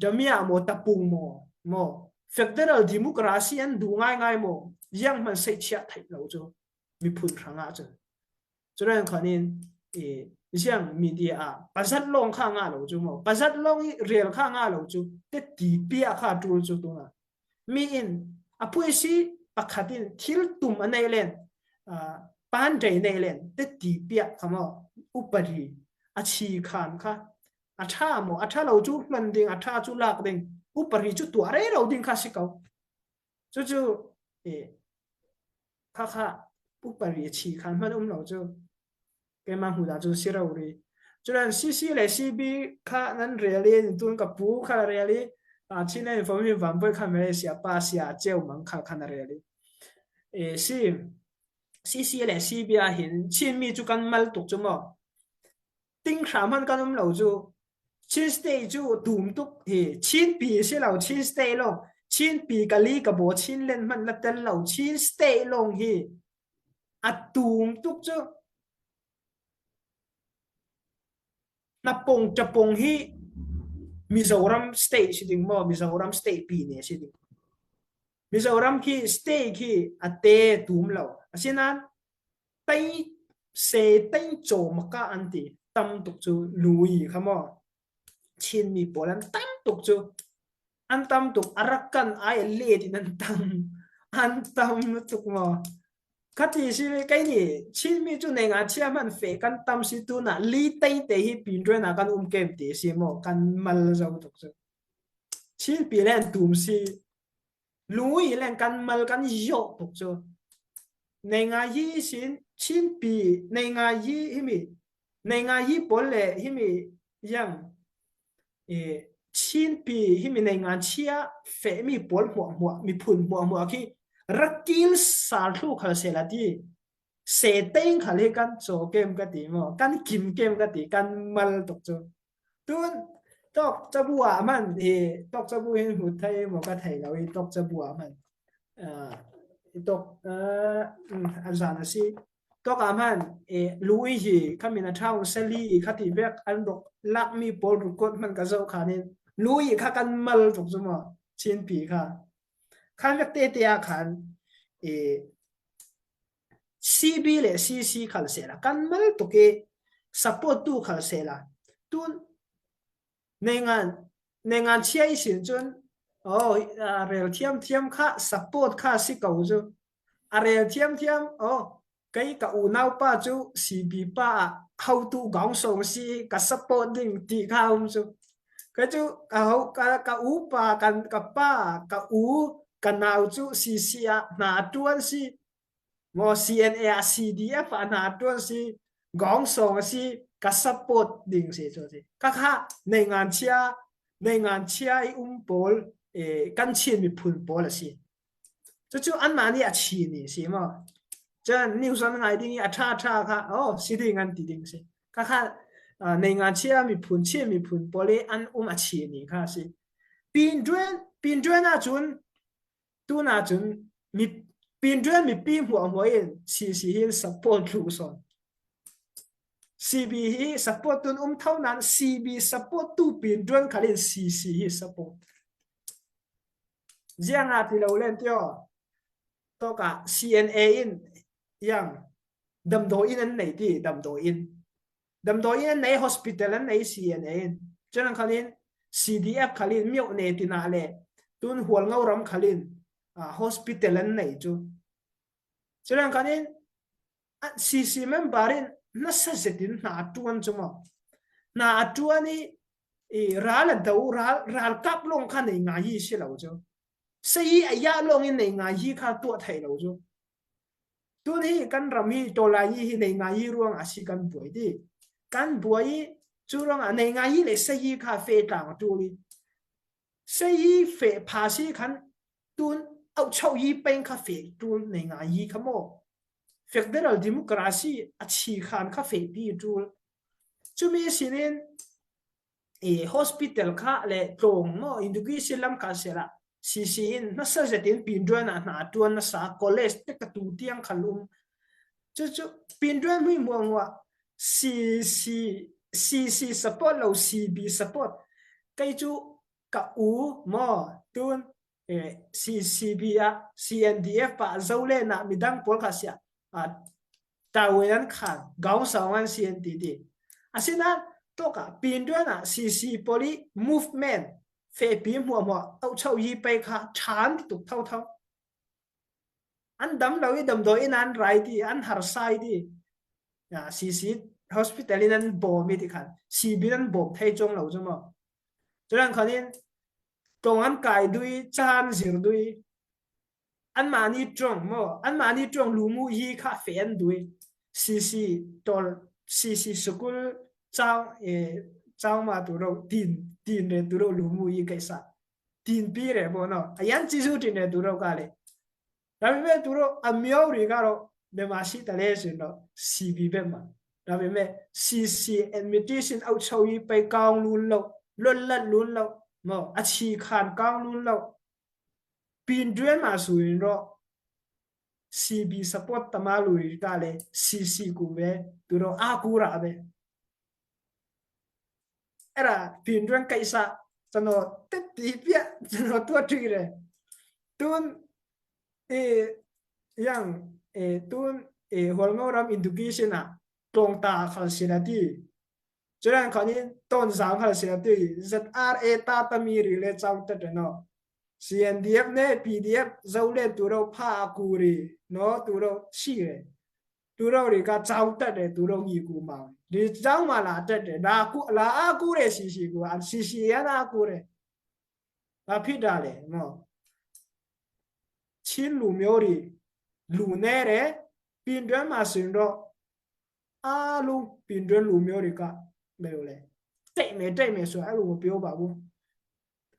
จะมีอะโมตะปุงโม federal democracy อันดูง่ายโมยังมันใส่เชื่อไทยเราจุมีพูดครั้งจุจุดนั้นขันนี้อย่างมีเดียปัจจัยลงข้างเราจุโมปัจจัยลงเรียลข้างเราจุแต่ตีเปียข้าจูจุตัวน่ะมีอินอภัยสิปักขัดินทิลตุมอันในเลนปานใจในเลนแต่ตีเปียคำว่าอุปริอาชีพขันค่ะอาชาโมอาชาเราจุมันดิ่งอาชาจุลากดิ่งอุปริจุตัวอะไรเราดิ่งข้าสิเขาจู่ข้าอุปริอาชีพขันมันเราจุแกมาหูดาจูสิเราเลยจุดนั้นซีเลยซีบีข้านั้นเรียลีตุนกับปูข้าเรียลีที่นั่นผมมีวันไปข้ามาเลเซียป้าเสียเจ้ามังข้าเรียลีซีเลยซีบีเห็นชินมีจุกันมาตุกจุมั้งติ้งสามพันกันเราจูชินสเตย์จูดูมตุกชินปีสิเราชินสเตย์ลงชินปีกะลีกับโบชินเล่นมันละเต้นเราชินสเตย์ลงดูมตุกจูนับปงจะปงที่มิโซรัมสเตย์สิดิ่งมั้งมิโซรัมสเตย์ปีเนี่ยสิดิ่งมิโซรัมที่สเตย์ที่เตะดูมเราเช่นนั้นไต้เซไต้โจมก้าอันตีตั้มตุกจูลุยขมอชินมีโปลันตั้มตุกจูอันตั้มตุกอารักกันไอเล่ที่นั่นตั้มอันตั้มตุกมั้งคัดที่สิไกนี่ชินมีจุในงานเชื่อมันเฟกันตั้มสิตัวน่ะลีไต้เตะที่ปีนด้วยน่ะกันเกมเตะสิมั้งกันมัลจะตุกจูชินปีเล่นตุ่มสิลุยเล่นกันมัลกันโยกตุกจูในงานยี่สินชินปีในงานยี่ที่มีในงานยี่ปนเลยที่มียังชินปีที่มีในงานเชียเฟมีปนหัวมีพุ่นหัวที่รักกิลสาธุเขาเสียละที่เสเต็งเขาเรียกกันโจเกมกันตีมั้งกันกิมเกมกันตีกันมัลตกจูตุนตอกจะบัวมันตอกจะบัวเห็นหุ่นไทยหมอกระไทยเราตอกจะบัวมันตกอาจารย์สิตกอามันลุยจีข้ามีนาท้าวเซลีข้าที่เวกอันดกลักมีโปรกดมันก็จะขานี่ลุยข้ากันมัลถูกสมอชินปีค่ะข้าเวกเตะขันซีบีเลยซีขัลเสละกันมัลตุกซัพพอร์ตตูขัลเสละตุนในงานเชียร์สินจนเรียลเทียมค่ะ support ค่ะสิเก่าจูเรียลเทียมไกกับอูน่าป้าจูซีบีป้า how to กองส่งสิกับ support ดิ่งตีข้าวจู ก็จูเอากะอูปากันกะป้ากะอูกันนาวจูซีซีนาตวนซีมอ CNA CDF นาตวนซีกองสองซีกะซัพพอร์ตดิ่งซีโจซีกะค่ะในงานเชียอีปอลกันเชียมีพุนปอลซีจูอันมานี่ชีนี่ซีมอจะนิวส์มันไงดิ่งท่าค่ะซีดิ่งอันติดิ่งซีกะค่ะในงานเชียมีพุนปอลอันชีนี่ค่ะซีปีนด้วยน่าจุนตูน่าจุนมีปีนด้วยมีปีหัวเองซีฮิลซัพพอร์ตลูซอน CB ฮีซัพพอร์ตตุนเท่านั้น CB ซัพพอร์ตตูปีนด้วยคาลิน CC ฮีซัพพอร์ตเจียงอาที่เราเล่นเที่ยวตัวกับ CNA อินยังดำโดอินอันไหนที่ดำโดอินอันไหน hospital อันไหน CNA ฉะนั้นคาลิน CDF คาลินมีอันไหนที่น่าเล่ตุนหัวเงารำคาลินhospital อันไหนจูฉะนั้นคาลิน CC มันบารินน่าจะดินน่าตวนจุมาน่าตวนนี่รัลเดารัลกับลงคันในงานยี่สิเราจูสิ่งอายาลงในงานยี่ข้าตัวไทยเราจูตัวนี้กันรำฮีตัวลายยี่ในงานยี่ร่วงอาศิกันป่วยดิกันป่วยจูร่งในงานยี่เลยสิ่งข้าเฟต่างตัวนี้สิ่งเฟภาษีคันตุนเอาเช่ายี่เป็นข้าเฟตัวในงานยี่ขโมFederal Democracy อาชีคันคาเฟ่ปีจูจุมีสินินhospital ค่ะและตรงมอ education ลำคาเสละซีนนัสจะตินปีนด้วยนาตวนนัส college เตกตูเตียงขลุมจุปีนด้วยไม่มองว่า CC support เรา CB support ไกจูกับอูมอตุนCCB CNDF ปะเจ้าเล่นมีดังพอลคาเสียตาเวียนขันกาวสองวันเสียนดีอาศินั้นตัวกับปีนด้วยนะ CC Poli Movement เฟปีหัวเอาเช่ายีไปค่ะชานตุกเท่าอันดำเราอีดำโดยนั้นไรดีอันหาร์ไซดีCC Hospital นั้นบ่มีที่ขัน CB นั้นบ่ไทยจงเราจังมั้งฉะนั้นคนนี้ตรงอันกายด้วยจานสิรด้วยอันมานี่จงมั้งอันมานี่จงลูมูยีคาเฟ่นด้วย CC ตัว CC สกุลเจ้ามาตัวเราตีนเนี่ยตัวเราลูมูยีไกษัตตีนปีเลยบ่เนาะอายันจิสุตีนเนี่ยตัวเรากาเลยแล้วเมื่อตัวเราอเมียวริกาเราเมื่อมาสิตะเลสิเนาะ CB แบบมันแล้วเมื่อ CC admission เอาเช่ายีไปกางลุนเราล้นลัดลุนเราเนาะอาชีคานกางลุนเราปีนด้วยมาสู่เนาะ CB support ตมาลุยกาเลย CC กูเวตัวเราอากูระเวera pinduan kaisa chano tetipia chano to tigre tun yang tun holngoram education a tongta khalsinati churan khani ton sam khalsinati ZRA ta tamiri le chawta no CNDF ne PDF zawle turo pha akuri no turo shire turo ri ka chawta de turo gi ku maဒီကြောင်းမှာလာတက်တယ်ဒါအခုလာအကူတဲ့စီစီကိုစီစီရနာအကူတဲ့ဘာဖြစ်တာလဲနော်ချင်းလူမျိုးတွေလူနေတယ်ပြင်တွဲမှာဆိုရင်တော့အားလုံးပြင်တွဲလူမျိုးတွေကဘယ်လိုလဲတိတ်မယ်ဆိုအဲ့လိုမပြောပါဘူး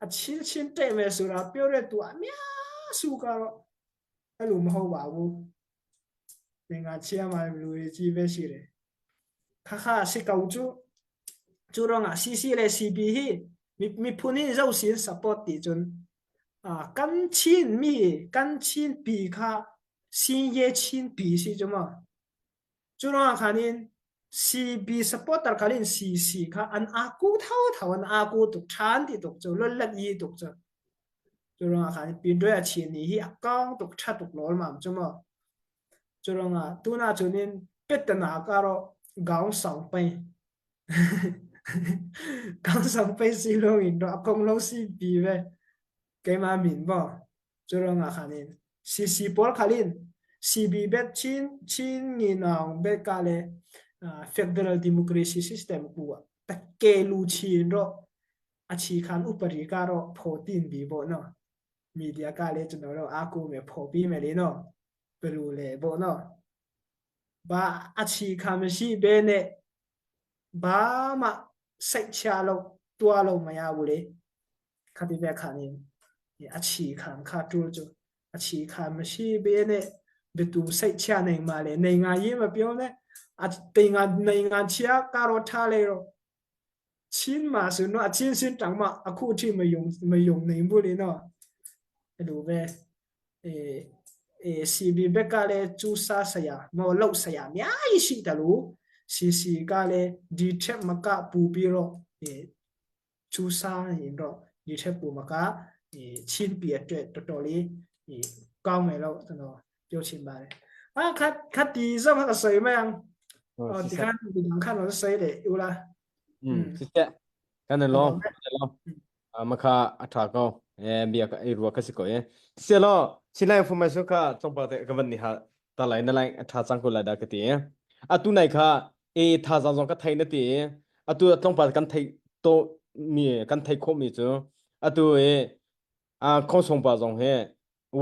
အချင်းတိတ်မယ်ဆိုတာပြောတဲ့သူအများစုကတော့အဲ့လိုမဟုတ်ပါဘူးသင်္ကာချီရမှာလူတွေကြီးပဲရှိတယ်ค่ะสิเกาจูรองซีซีและซีบีมีผู้นี้เจ้าสิน support ติจนกันชินมีกันชินปีค่ะสินเยชินปีสิจุมาจูรองคันิน CB support ตะคันิน CC ค่ะอันอากูเท่าอันอากูตุกชานติตุกจูลลัดยีตุกจูรองคันินปีด้วยชินนี่ก้องตุกชาตุกลอลมาจุมาจูรองตูน่าจุนินเป็ดนาการอगांव संपे गांव संपे सिलों इंडो अकोंग लो सीबी वे केमा मिनबो जोरंगा खानिन सीसी पोल खालिन सीबी बे चिन गिनाव बे काले फेडरल डेमोक्रेसी सिस्टम कुआ तके लुचिन रो อาชีคันอุปริการะโปรตีนบีโบเนาะมีเดียกาเลจนเราอากูเมโพปีเมเลเนาะเปรูเลโบเนาะบาอาชีคันชีเบเนบามาเซชาโลตัวโลมายาบุเลคาติเบคันิอาชีคันคาตูจูอาชีคันชีเบเนเบตูเซชาในมาเลในงานยี่มาเปียวเนอาเตงานในงานเชียการอทาเลโรชิ้นมาสุนว่าชิ้นสิ้นจังมาอาคู่ที่ไม่ยงในบุรีเนาะดูเบซีบีเบกาเลจูซาสยาโมโลสยามีอาอิชิตาลูซีกาเลดีเทมมะกะปูปีโรจูซาหินโรดีเทปูมะกะชิ้นเปียเตตตอลีก้าวไม่เราตโนโยชินบาเลยคัดดีซะมันก็สวยมั้ยที่คันดีคันเราสวยเด้อยู่ล่ะสิเจกันนั่นลองมาค่ะอัฐาก็เบียก็ไอ้รัวก็สิก็เสียแล้วสิไลฟ์ฟูมาสุค่ะจงปะเตกันวันนี้ฮะตะไลนั่นไลอัฐาจังกุลาดากะติอะตุไหนค่ะทาจังก็ไทยนะติอะตุจงปะกันไทยโตมีกันไทยคมมีจูอะตุคงสงปะจงเฮ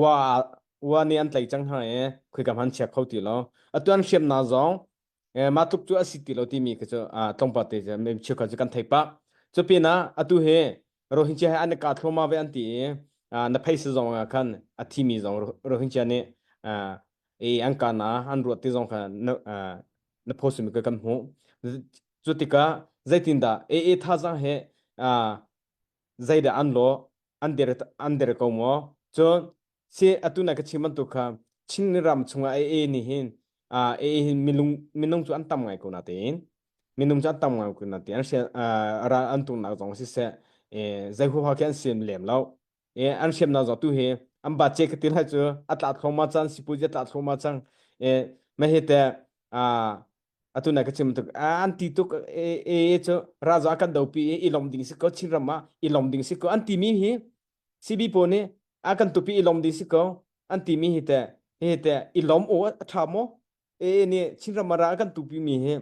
ว่านี่อันไตจังหายคุยกับหันเช็คเข้าติแล้วอะตุอันเชียมนาจงมาทุกตัวสิติเราที่มีก็จะตรงปะเตจะไม่เชื่อกันจะกันไทยปะจะเป็นนะอะตุเฮโรฮิงญาอันกาทโลมาเวอันติna paise zong kan athimi zong rohingya ne an kana an ro te zong kan na phosum ka kam hu jutika zaitinda tha jang he zaida anlo ander ko mo cho se atuna ka chiman tu kha chinram chunga ni hin minung chu an tam ngai ko na tin minung chu an tam ngai ko na tin an se ra an tu na zong si se zai hu ha kan sim lem law an shem na zo tu he am ba che katil ha chu atla thoma chan sipu je ta thoma chang ma he te atuna ka chim tu an ti tu chu raja kan do pi ilom ding si ko chinrama ilom ding si ko an ti mi hi sibi po ne akan tu pi ilom ding si ko an ti mi hi te ilom o thamo ni chinrama ra kan tu pi mi he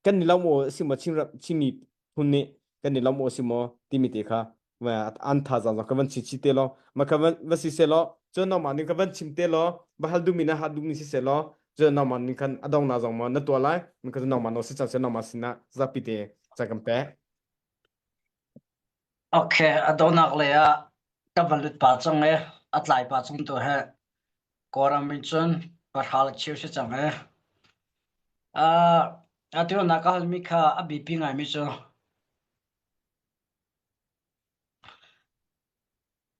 kan ni lam o sima chinrap chimi hunni kan ni lam o simo ti mi te khaว่าอันท่าจังก็วันชิเตลมาก็วันสิเซลจนน้ำมันนี่ก็วันชิมเตลบ้าดูมีนะฮัดดูมีสิเซลจนน้ำมันนี่กันอดองน่าจังมันนั่นตัวไรมันก็น้ำมันเราสิจังเซน้ำมันสินะจับปีเตจังกันเปโอเคอดองนักเลยกับวันลุดป่าจังเลยอัดไหลป่าจังตัวเฮกอรามิจนปัทหาลชิวสิจังเลยอัดตัวนักฮัลมิค่ะอบีพิงไงมิจน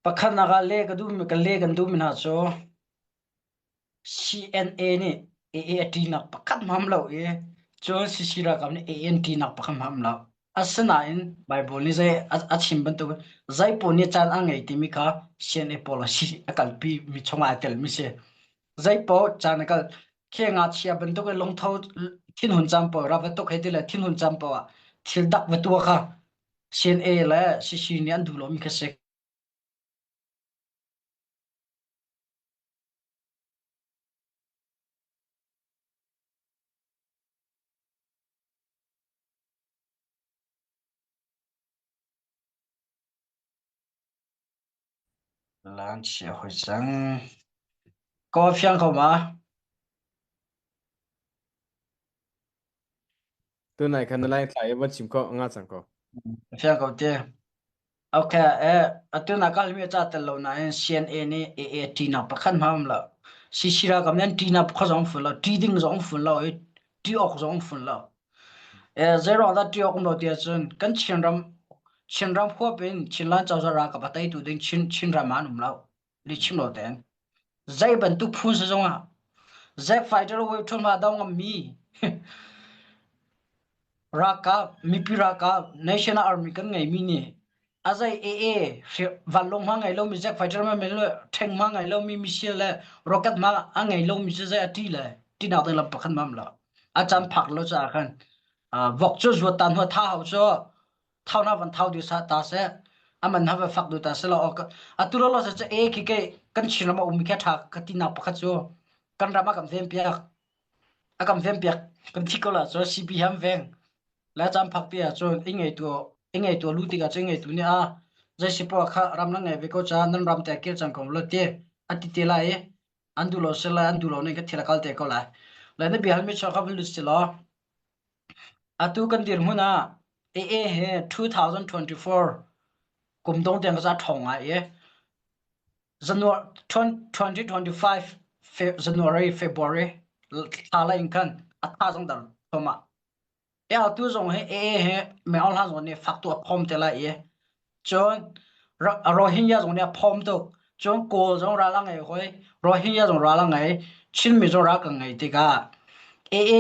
ปะคันนักเลกดูมีกันเลกันดูมินหาโซ CNA นี่ AAT นักปะคันมัมเราจนสิสิระกับนี่ ANT นักปะคันมัมเราอัศนาอินไบเบิลนี่ใจอัดชิมบันตัวใจปนนี่จานอ่างไงที่มีค่ะ CNA policy อากาศปีมีช่องอาเตลมิเช่ใจปอจานก็แค่งาเชียบันตัวก็ลงเท้าทิ้งหุ่นจำปอรับตัวให้ดีเลยทิ้งหุ่นจำปอทิ้งดักไว้ตัวค่ะ CNA และสินี่อันดูโลมีแค่เสกหลังเชียหัวจังก็เพียงเข้ามาตัวไหนกันนั่นไล่ใส่วันชิมก็งาจังก็เพียงเข้าเจโอเคตัวนักการเมืองจะแต่เราใน CNA นี่ AAT นับประคันมาแล้วสิระกับนั้นทีนับข้อสองฝุ่นแล้วทีดิ้งสองฝุ่นแล้วทีออกสองฝุ่นแล้วเจรอดทีออกมาเดียจนกันเชียนรำพวกเป็นชินล้านเจ้าสระกับปัตยตัวเด้งชินรามานุ่มแล้วลิชิมโลเดนใจบรรทุกพูนซะจงใจไฟเดอร์เวทมาดาวมีรักกับมีพิรักกับ National Army กันไงมีนี่อาใจวันลงมาไงเรามีใจไฟเดอร์มาไม่เลยแทงมาไงเรามีมิสเซลเลยร็อกเก็ตมาไงเรามีใจตีเลยที่น่าจะรับประกันมาแล้วอาจารย์ผักเราจะกันวอกจูจวดตันหัวเท้าจ้ะเท่านั้นวันเท่าดีสัตตาเสมันหาฝักดูตาเสละออกตัวเราจะคิดกันชินมามีแค่ทักกันที่นับประคัตจ้ะกันรามากันเฟียนเปียกกันที่ก็ละจ้ะซีพีฮัมเฟงและจำผักเปียจ้ะไอ้ไงตัว engei to lu ti ga chengei tu ni a jai si po kha ram na ngai ve ko cha nan ram te ke chang kom lo te ati te la e andu lo se la andu lo ne ka thila kal te ko la la ne bi hal mi cha kha lu si lo atu kan dir huna he 2024 kum dong te ga thong a e January 2025 January February ala inkan atha jong dar thoma ya tu jong he me al ha jong ne faktu phom te la e chon Rohingya jong ne phom to chon ko jong ra la ngai hoi Rohingya jong ra la ngai chin mi jong ra ka ngai te ga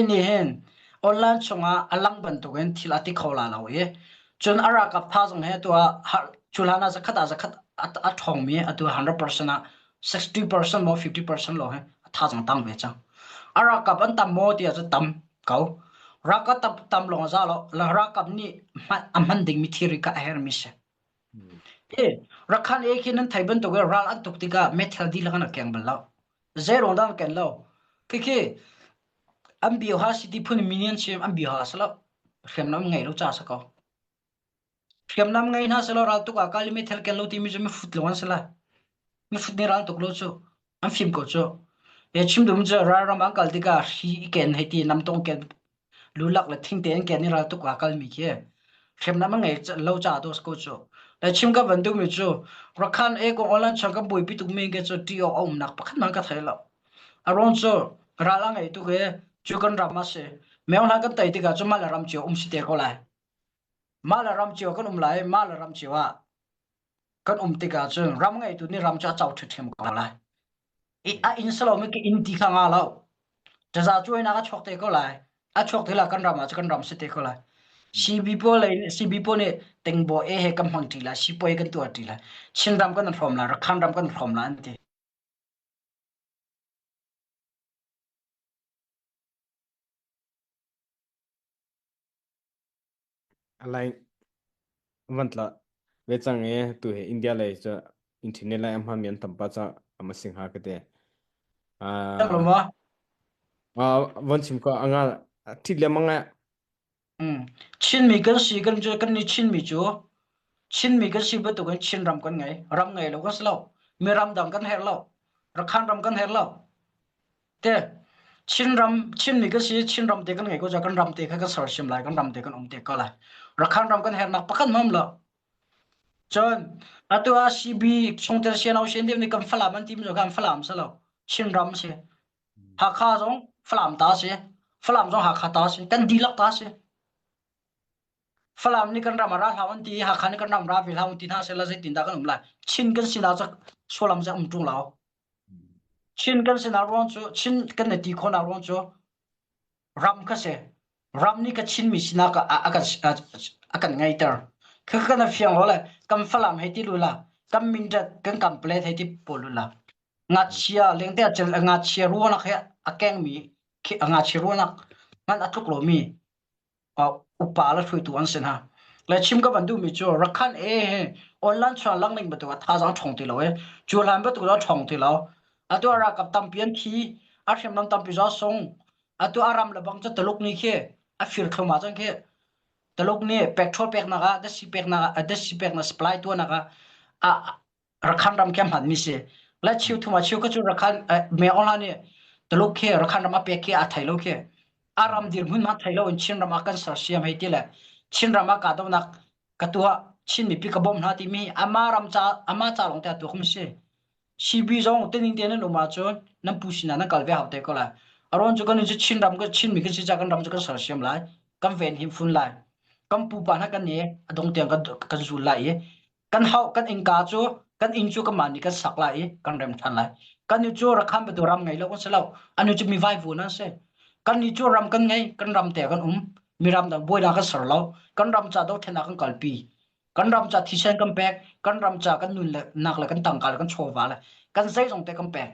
ni hen online chonga alang ban to gen thila ti khola la we chon ara ka tha jong he to chulhana za khat a thong mi atu 100% a 60% mo 50% lo he tha jong tang ve chang ara ka ban tam mo ti a tam kau ra ka tam long za lo la ra ka ni amhan ding mi thiri ka her mi se ra khan e ki nan thaiban to ga ra an tuk ti ka methel di la kana kyang bal lo zero dang ken lo ki am bi ha city phun minion chem am bi ha sala khem nam ngai lo cha sa ko khem nam ngai na sala ra tu ka kali methel ken lo ti mi me fut lo wan sala mi fut ni ra tuk lo chu am phim ko chu e chim dum ja ra mang kal ti ka hi ken he ti nam tong ken lu lak la thing ten ken ni ra tu ka kal mi ke khem nam ngai lo cha do ko chu la chim ka ban du mi chu ra khan e ko online chang ka boi pi tu me ke chu ti o om nak pakhan man ka thai lo aron chu ra la ngai tu ke chu kan ra ma se me on ha kan tai ti ka chu ma la ram chu si te ko lai ma la ram chu kan lai ma la ram chu wa kan ti ka chu ram ngai tu ni ram cha chau thu them ko lai a in salo me ke in ti kha nga lo ta za chu na ka chok te ko lai a chok te la kan ram a kan ram se te ko lai CB po ne tengbo e he kam hang ti la si po e kan tu ti la chin ram kan from la ra khan ram kan from la an ti alai vantla ve chang e tu he India lai cha internet lai am ha mian tampa cha ama sing ha ka te tang lo ma van chim ko anga thil le manga chin mi kan si kan jo kan ni chin mi chu chin mi kan si ba tu kan chin ram kan ngai lo kan slo mi ram dang kan her lo ra khan ram kan her lo te chin mi kan si chin ram te kan ngai ko ja kan ram te kha ka sar sim lai kan ram te kan te ka lai ra khan ram kan her nak pakhan mam lo chon atwa CB chongter sian au sian dem ni kan fala man tim jo kan falam sa lo chin ram se ha kha jong falam ta se falam jong ha kha ta se kan dilak ta se falam ni kan ram ra hawan ti ha khan kan ram ra vil hawan ti na se la se tin da kan lai chin kan sina cha solam ja tung lao chin kan sina ron chu chin kan ne ti khona ron chu ram ka se ram ni ka chin mi sina ka akan ngai tar kha kana fiang hola kam falam he ti lula kam min da kan complete he ti polula nga chia lengte chel nga chia ru na kha akeng mi nga chia ru na man atuk lo mi upala thui tu an sen ha la chim ka bandu mi chu rakhan he online chwa lang ning ba tu tha jang thong ti lo e chu lam ba tu la thong ti lo atu ara kap tam pian thi a them nam tam pi za song atu aram la bang cha taluk ni khe a fir thoma jang khe taluk ni petrol pek na ga da si pek na supply tu na ga a rakhan ram kem han mi se la chiu thuma chiu ka chu rakhan me online ni taluk khe rakhan ram a pek khe a thai lo khe aram dir mun ma thailo in chin rama kan sa siam he tile chin rama ka do nak katua chin mi pi ka bom na ti mi ama cha long ta tu khum se CB jong tening ten no ma chon nam pu sina na kalve ha te ko la aron chu kan chin ram ka chin mi ka si cha kan ram chu kan sa siam lai kam ven him fun lai kam pu pa na kan ne adong teng kan zu lai kan hau kan ing ka chu kan ing chu ka mani kan sak lai kan rem than lai kan ni chu ra kham be tu ram ngai lo ko selo anu chu mi vai vu na se kan ni chu ram kan ngai kan ram te kan mi ram da boy da ka sar lo kan ram cha do thena kan kalpi kan ram cha thisen kan pek kan ram cha kan nun le nak le kan tang kal kan chowa la kan sai jong te kan pek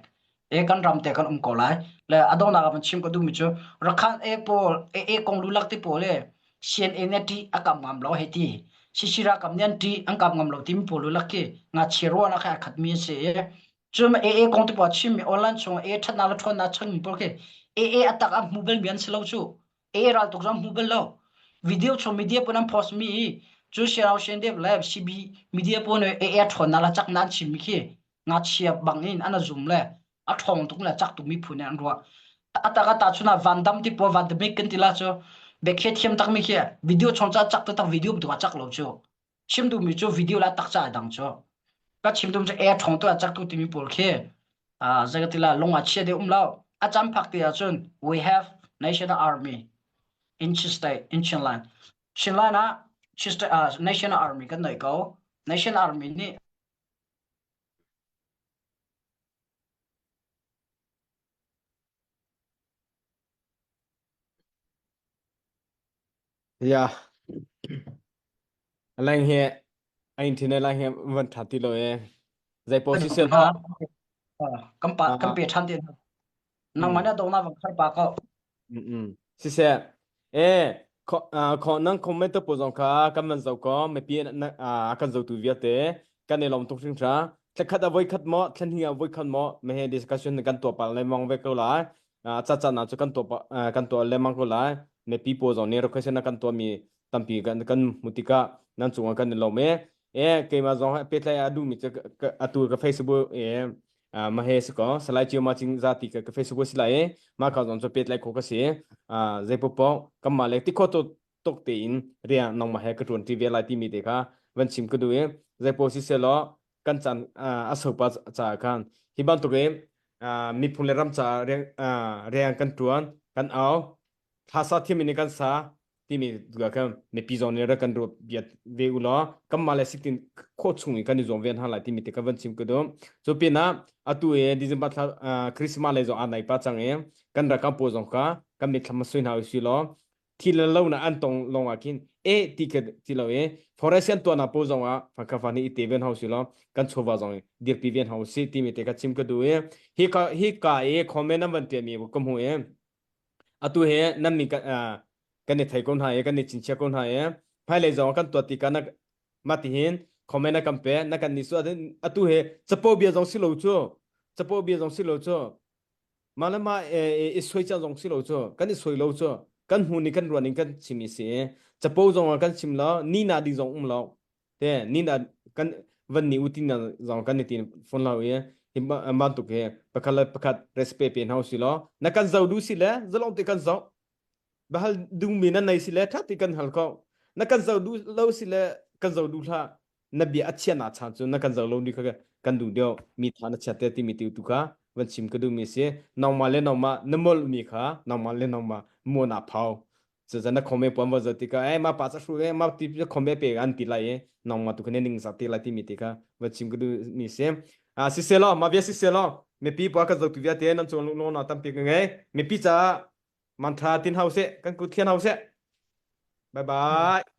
e kan ram te kan ko lai le adong na ka chim ko du mi chu rakhan e pol e kong lu lak ti pole sien eneti akam ngam lo he ti sisira kam nyan ti angkam ngam lo tim polu lak ke nga chiro na kha khat mi se chum e kong ti pa chim mi online chong e that na la thon na chang mi pol ke atak am mobile bian selo chu ral tok jam mobile lo video cho media ponam post mi chu xiao shen dev lab cb media pon e thon na la chak nan chim mi khi nga chiap bangin ana zoom le a thong tuk la chak tu mi phun an ro ataka ta chuna vandam ti po vad me ken tila cho bekhe thiam tak mi khi video chongcha chak ta video du chak lo cho chim du mi cho video la tak cha dang cho ka chim dum che e thong to chak tu ti mi pol khe zagatila longa che de lao acham phak ti a chun we have national army in Chistai in Chinland Chinlana Chistai national army kan nai ko national army ni ya lang he ain thine lang he van thati lo e zai position kam pe than tin nang mana dong na wang khar pa ko si seขอนั่งคอมเมนต์ตัวจงค่ะกำมันเจ้าก็ไม่เปลี่ยนกันเจ้าตัวเวียเตกันในลมตุกสิงช้าจะขัดเอาไว้ขัดหมอฉันเหี่ยวไว้ขัดหมอไม่ให้ดิสคัชชันกันตัวปลาเลยมองไว้ก็หลายจัดน่าจะกันตัวเลยมองก็หลายในปีโปจงเนี่ยเราเคยเห็นกันตัวมีตั้มปีกันมุติกะนั่นจงกันในลมเกมมาจงเป็ดเลยดูมีจะตัวกับ Facebook มาเฮสก็สไลด์จิวมาจิงจาติกับ Facebook สิไลมาเขาจงจะเป็ดเลยโคกสิใจปปกัมมาเล็กที่เขาตกตีนเรียนน้องมาเฮกระตุ้นที่เวลาที่มีเด็กค่ะวันชิมก็ดูใจโพสิเซลกันจันอาศัยปัจจัยกันที่บ้านตัวเองมีผู้เล่นรำจ่าเรียนกันตัวกันเอาภาษาที่มีในกันซาที่มีตัวกันในปีจอนเนี่ยกันรูปเบียดเวอุลกัมมาเล็กสิตินโคตรสูงกันในจงเวียนหาหลายที่มีเด็กวันชิมก็ดูจบปีน่ะอัตัวดิจิบัตคริสต์มาสเลยจงอันไหนปัจจัยกันรักกับโพจงค่ะกันมีทำมาสวยหาสิล้อที่เราน่ะอันตรงลงอากินที่เกิดที่เราฟอเรสเซนตัวน่ะโพจงว่าฟังคำฟังนี้เตเวนเฮาสิล้อกันชัวร์จงเดียร์ปีเวนเฮาสิที่มีเด็กชิมก็ดูฮิกาคอมเมนต์นั้นมันเตียมีบุกมหัวอัตัวนั่นมีกันในไทยคนไทยกันในจีนเชียคนไทยภายเลยจงกันตัวติกันนักมาติหินคอมเมนต์นักกัมเปนักกันนิสวดอัตัวจะโปเบียจงสิโลชัวจะโปเบียจงสิโลชัวมาแล้วมาสวยจังจงสิโลชัวกันนี่สวยโลชัวกันหูนี่กันรวนนี่กันชิมิเสียจะโปจงกันชิมแล้วนี่นาดีจงแล้วแต่นี่นากันวันนี้อุตินาจงกันนี่ตีนฟอนเราหิมบ้านตุกประคัด respect เป็นเฮาสิแล้วนักกันเจ้าดูสิแล้วจะลองติกันเจ้าบะฮัลดูมีนั่นในสิแล้วถ้าติกันฮัลก็นักกันเจ้าดูเราสิแล้วกันเจ้าดูท่านบีอัจฉริยะชาญนักกันเจ้าเรานี่กันดูเดียวมีฐานชัดเจนที่มีติวตุกะวันชิมก็ดูมีเสียน้องมาเล่นน้องมานมอลมีค่ะน้องมาเล่นน้องมามัวหน้าเผาจะนักคอมเมนต์ปนว่าจะติกะมาปัสสาวะมาติดคอมเมนต์เปอันติไลน้องมาตุกเนี่ยนิ่งสักติไลที่มีติกะวันชิมก็ดูมีเสียสิเซลมาเบียสิเซลมีปีปว่ากันจะตัวเวียเตนั่นจงลงน้าตั้มปีกันไงมีปีจ้ามันทาตินเฮาเสกันกูเทียนเฮาเสบ๊ายบาย